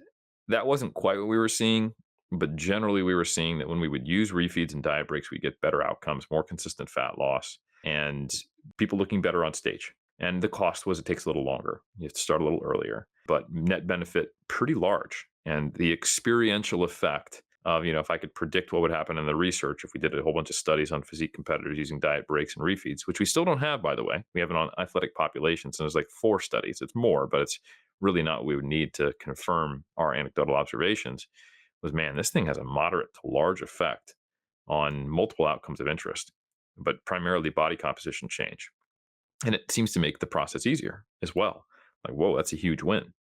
Speaker 2: that wasn't quite what we were seeing. But generally, we were seeing that when we would use refeeds and diet breaks, we get better outcomes, more consistent fat loss, and people looking better on stage. And the cost was it takes a little longer. You have to start a little earlier, but net benefit pretty large. And the experiential effect of, if I could predict what would happen in the research, if we did a whole bunch of studies on physique competitors using diet breaks and refeeds, which we still don't have, by the way. We have it on athletic populations, and there's like 4 studies. It's more, but it's really not what we would need to confirm our anecdotal observations. Was, man, this thing has a moderate to large effect on multiple outcomes of interest, but primarily body composition change. And it seems to make the process easier as well. Like, whoa, that's a huge win.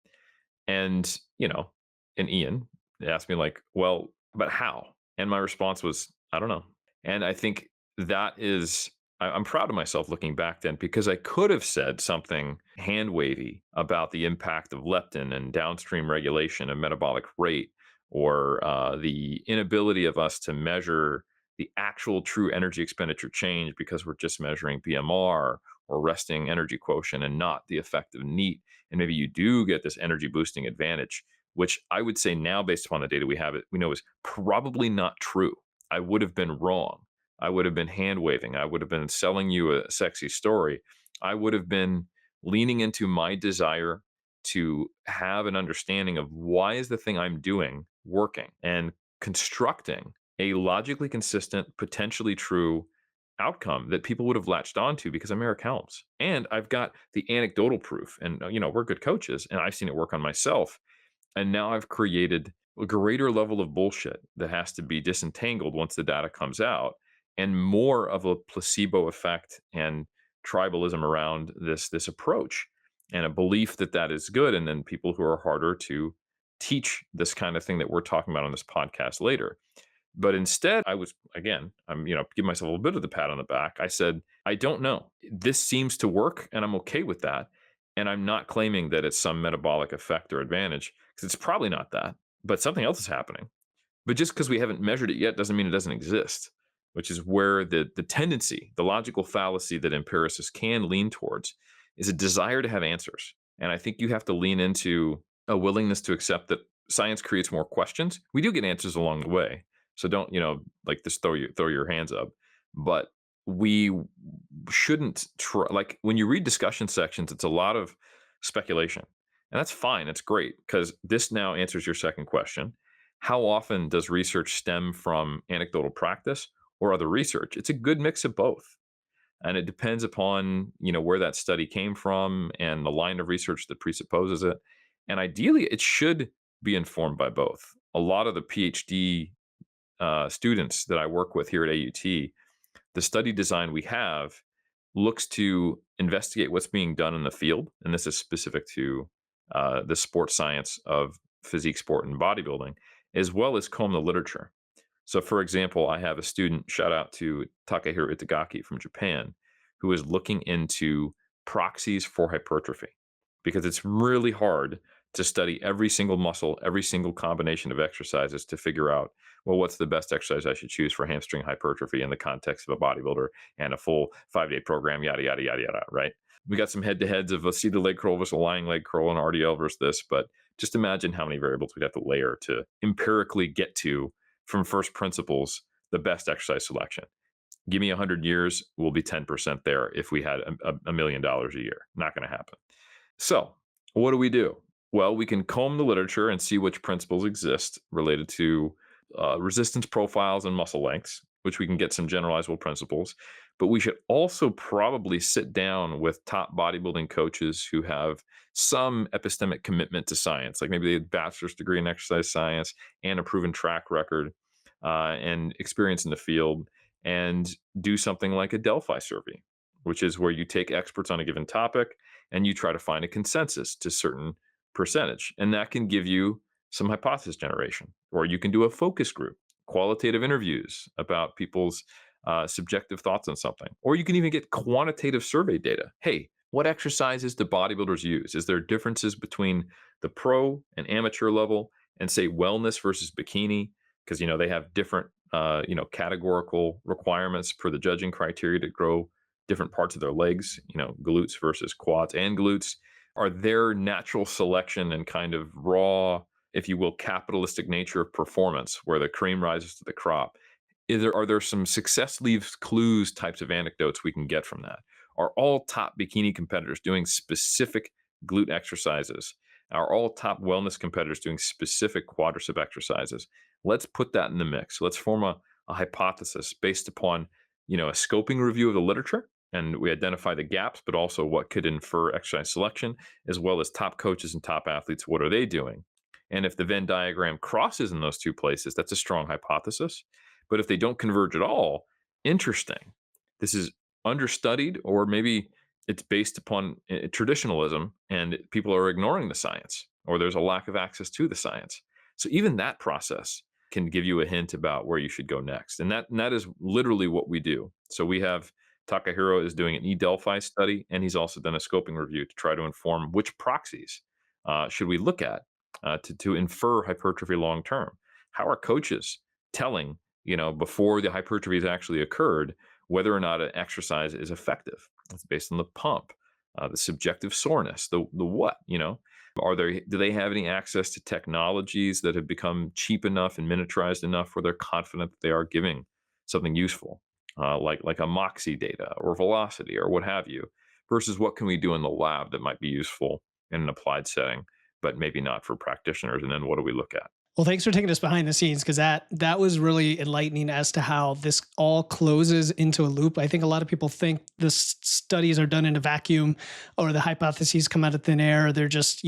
Speaker 2: And, and Ian asked me like, well, but how? And my response was, I don't know. And I think that is I'm proud of myself looking back then because I could have said something hand wavy about the impact of leptin and downstream regulation of metabolic rate, or the inability of us to measure the actual true energy expenditure change because we're just measuring BMR or resting energy quotient and not the effect of NEAT. And maybe you do get this energy boosting advantage, which I would say now, based upon the data we have, we know is probably not true. I would have been wrong. I would have been hand waving. I would have been selling you a sexy story. I would have been leaning into my desire to have an understanding of why is the thing I'm doing working, and constructing a logically consistent, potentially true outcome that people would have latched onto because I'm Eric Helms. And I've got the anecdotal proof. And, we're good coaches and I've seen it work on myself. And now I've created a greater level of bullshit that has to be disentangled once the data comes out, and more of a placebo effect and tribalism around this approach, and a belief that that is good. And then people who are harder to teach this kind of thing that we're talking about on this podcast later. But instead, I was, again, give myself a little bit of the pat on the back. I said, I don't know. This seems to work, and I'm okay with that. And I'm not claiming that it's some metabolic effect or advantage, because it's probably not that, but something else is happening. But just because we haven't measured it yet doesn't mean it doesn't exist, which is where the tendency, the logical fallacy that empiricists can lean towards, is a desire to have answers. And I think you have to lean into a willingness to accept that science creates more questions. We do get answers along the way. So don't, like, just throw your hands up. But we shouldn't try, like, when you read discussion sections, it's a lot of speculation. And that's fine. It's great, because this now answers your second question. How often does research stem from anecdotal practice or other research? It's a good mix of both. And it depends upon, where that study came from and the line of research that presupposes it. And ideally, it should be informed by both. A lot of the PhD students that I work with here at AUT, the study design we have looks to investigate what's being done in the field. And this is specific to the sports science of physique, sport, and bodybuilding, as well as comb the literature. So, for example, I have a student, shout out to Takahiro Itagaki from Japan, who is looking into proxies for hypertrophy, because it's really hard to study every single muscle, every single combination of exercises to figure out, well, what's the best exercise I should choose for hamstring hypertrophy in the context of a bodybuilder and a full 5-day program, yada, yada, yada, yada, right? We got some head-to-heads of a seated leg curl versus a lying leg curl and RDL versus this, but just imagine how many variables we'd have to layer to empirically get to, from first principles, the best exercise selection. Give me 100 years, we'll be 10% there if we had $1 million a year. Not going to happen. So what do? Well, we can comb the literature and see which principles exist related to resistance profiles and muscle lengths, which we can get some generalizable principles. But we should also probably sit down with top bodybuilding coaches who have some epistemic commitment to science, like maybe they had a bachelor's degree in exercise science and a proven track record and experience in the field, and do something like a Delphi survey, which is where you take experts on a given topic and you try to find a consensus to certain percentage. And that can give you some hypothesis generation. Or you can do a focus group, qualitative interviews about people's subjective thoughts on something. Or you can even get quantitative survey data. Hey, what exercises do bodybuilders use? Is there differences between the pro and amateur level, and say wellness versus bikini? Because, they have different, categorical requirements per the judging criteria to grow different parts of their legs, glutes versus quads and glutes. Are their natural selection and kind of raw, if you will, capitalistic nature of performance, where the cream rises to the crop? Are there some success leaves clues types of anecdotes we can get from that? Are all top bikini competitors doing specific glute exercises? Are all top wellness competitors doing specific quadricep exercises? Let's put that in the mix. Let's form a hypothesis based upon, a scoping review of the literature, and we identify the gaps, but also what could infer exercise selection, as well as top coaches and top athletes. What are they doing? And if the Venn diagram crosses in those two places, that's a strong hypothesis. But if they don't converge at all, interesting. This is understudied, or maybe it's based upon traditionalism and people are ignoring the science, or there's a lack of access to the science. So even that process can give you a hint about where you should go next. And that is literally what we do. So we have Takahiro is doing an e-Delphi study, and he's also done a scoping review to try to inform which proxies should we look at to infer hypertrophy long term. How are coaches telling, before the hypertrophy has actually occurred, whether or not an exercise is effective? It's based on the pump, the subjective soreness, the what, do they have any access to technologies that have become cheap enough and miniaturized enough where they're confident that they are giving something useful, like a Moxie data or velocity or what have you, versus what can we do in the lab that might be useful in an applied setting, but maybe not for practitioners? And then what do we look at?
Speaker 1: Well, thanks for taking us behind the scenes, because that was really enlightening as to how this all closes into a loop. I think a lot of people think the studies are done in a vacuum, or the hypotheses come out of thin air. They're just,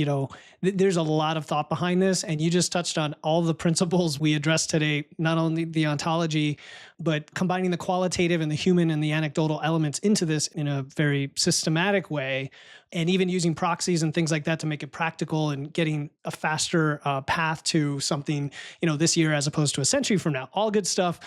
Speaker 1: there's a lot of thought behind this. And you just touched on all the principles we addressed today, not only the ontology, but combining the qualitative and the human and the anecdotal elements into this in a very systematic way, and even using proxies and things like that to make it practical and getting a faster path to something, this year as opposed to a century from now. All good stuff.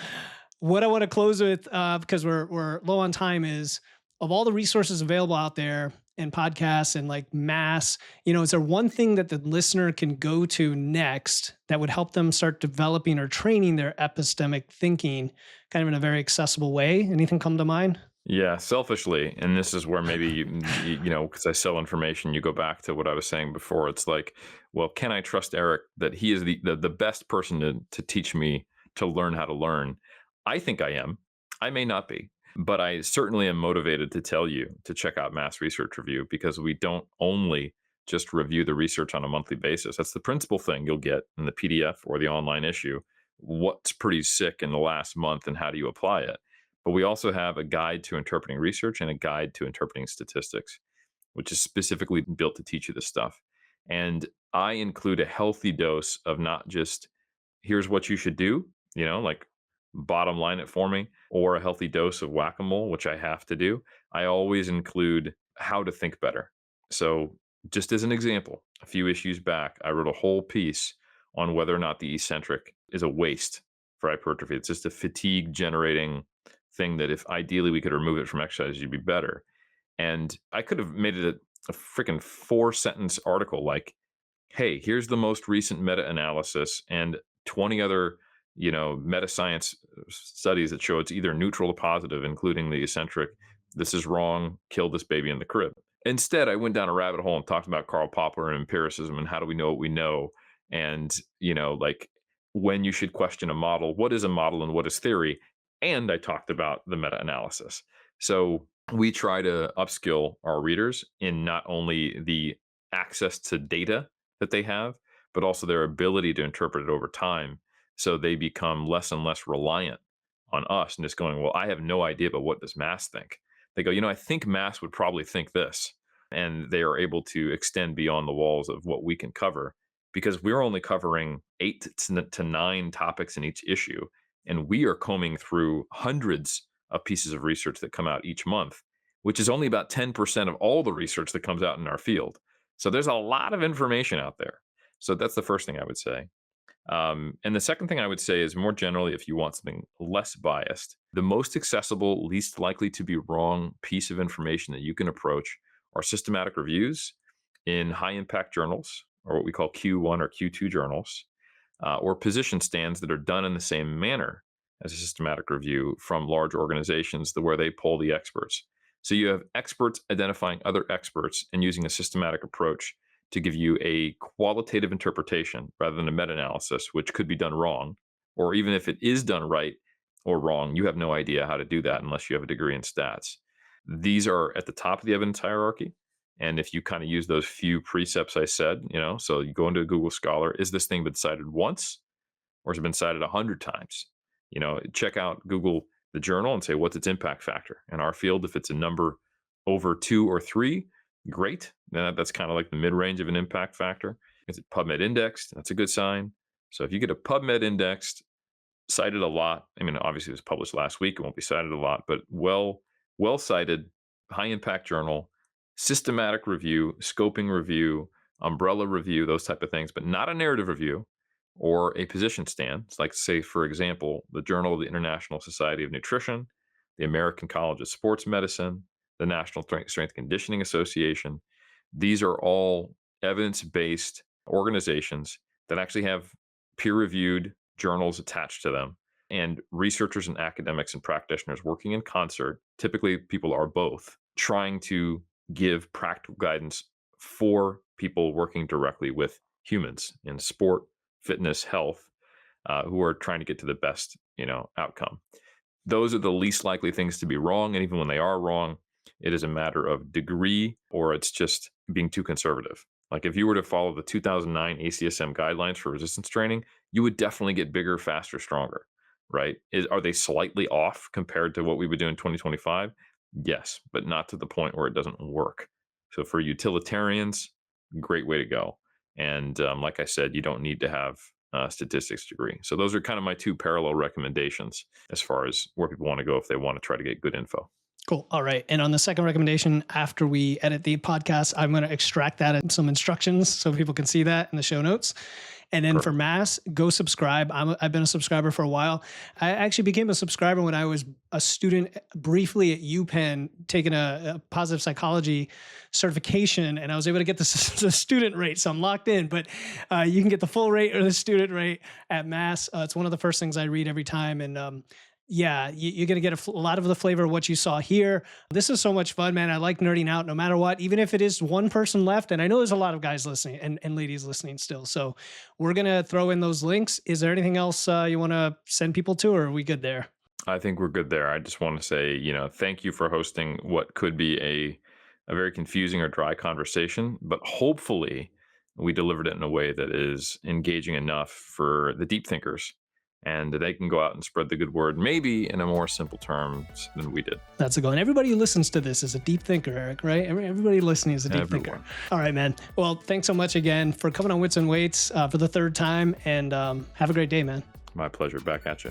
Speaker 1: What I want to close with, because we're low on time, is of all the resources available out there and podcasts and like mass, is there one thing that the listener can go to next that would help them start developing or training their epistemic thinking kind of in a very accessible way? Anything come to mind?
Speaker 2: Yeah, selfishly, and this is where maybe, because I sell information, you go back to what I was saying before. It's like, well, can I trust Eric that he is the best person to teach me to learn how to learn? I think I am. I may not be, but I certainly am motivated to tell you to check out Mass Research Review, because we don't only just review the research on a monthly basis. That's the principal thing you'll get in the PDF or the online issue. What's pretty sick in the last month and how do you apply it? But we also have a guide to interpreting research and a guide to interpreting statistics, which is specifically built to teach you this stuff. And I include a healthy dose of not just here's what you should do, like bottom line it for me, or a healthy dose of whack-a-mole, which I have to do. I always include how to think better. So just as an example, a few issues back, I wrote a whole piece on whether or not the eccentric is a waste for hypertrophy. It's just a fatigue generating thing that if ideally we could remove it from exercise, you'd be better. And I could have made it a freaking 4-sentence article like, hey, here's the most recent meta-analysis and 20 other, meta-science studies that show it's either neutral or positive, including the eccentric. This is wrong. Kill this baby in the crib. Instead, I went down a rabbit hole and talked about Karl Popper and empiricism and how do we know what we know? And, like when you should question a model, what is a model and what is theory? And I talked about the meta-analysis. So we try to upskill our readers in not only the access to data that they have, but also their ability to interpret it over time. So they become less and less reliant on us and just going, well, I have no idea, but what does Mass think? They go, I think Mass would probably think this. And they are able to extend beyond the walls of what we can cover, because we're only covering 8 to 9 topics in each issue. And we are combing through hundreds of pieces of research that come out each month, which is only about 10% of all the research that comes out in our field. So there's a lot of information out there. So that's the first thing I would say. And the second thing I would say is, more generally, if you want something less biased, the most accessible, least likely to be wrong piece of information that you can approach are systematic reviews in high impact journals, or what we call Q1 or Q2 journals, or position stands that are done in the same manner as a systematic review from large organizations where they poll the experts. So you have experts identifying other experts and using a systematic approach to give you a qualitative interpretation rather than a meta-analysis, which could be done wrong. Or even if it is done right or wrong, you have no idea how to do that unless you have a degree in stats. These are at the top of the evidence hierarchy. And if you kind of use those few precepts I said, so you go into a Google Scholar, is this thing been cited once or has it been cited 100 times? Check out Google, the journal, and say, what's its impact factor? In our field, if it's a number over 2 or 3, great. Then that's kind of like the mid-range of an impact factor. Is it PubMed indexed? That's a good sign. So if you get a PubMed indexed, cited a lot, obviously it was published last week, it won't be cited a lot, but well cited, high impact journal, systematic review, scoping review, umbrella review, those type of things, but not a narrative review or a position stand. It's like, say, for example, the Journal of the International Society of Nutrition, the American College of Sports Medicine, the National Strength and Conditioning Association. These are all evidence-based organizations that actually have peer-reviewed journals attached to them, and researchers and academics and practitioners working in concert, typically people are both, trying to give practical guidance for people working directly with humans in sport, fitness, health, who are trying to get to the best, outcome. Those are the least likely things to be wrong. And even when they are wrong, it is a matter of degree, or it's just being too conservative. Like if you were to follow the 2009 ACSM guidelines for resistance training, you would definitely get bigger, faster, stronger, right? Are they slightly off compared to what we would do in 2025? Yes, but not to the point where it doesn't work. So for utilitarians, great way to go. And like I said, you don't need to have a statistics degree. So those are kind of my two parallel recommendations as far as where people want to go if they want to try to get good info.
Speaker 1: Cool. All right. And on the second recommendation, after we edit the podcast, I'm going to extract that in some instructions so people can see that in the show notes. And then for Mass, go subscribe. I've been a subscriber for a while. I actually became a subscriber when I was a student briefly at UPenn, taking a positive psychology certification, and I was able to get the student rate. So I'm locked in, but you can get the full rate or the student rate at Mass. It's one of the first things I read every time. And yeah, you're going to get a lot of the flavor of what you saw here. This is so much fun, man. I like nerding out no matter what, even if it is one person left. And I know there's a lot of guys listening and ladies listening still. So we're going to throw in those links. Is there anything else you want to send people to, or are we good there?
Speaker 2: I think we're good there. I just want to say, thank you for hosting what could be a very confusing or dry conversation, but hopefully we delivered it in a way that is engaging enough for the deep thinkers, and they can go out and spread the good word, maybe in a more simple terms than we did.
Speaker 1: That's a goal. And everybody who listens to this is a deep thinker, Eric, right? Everybody listening is a deep thinker. All right, man. Well, thanks so much again for coming on Wits and Weights for the third time, and have a great day, man.
Speaker 2: My pleasure. Back at you.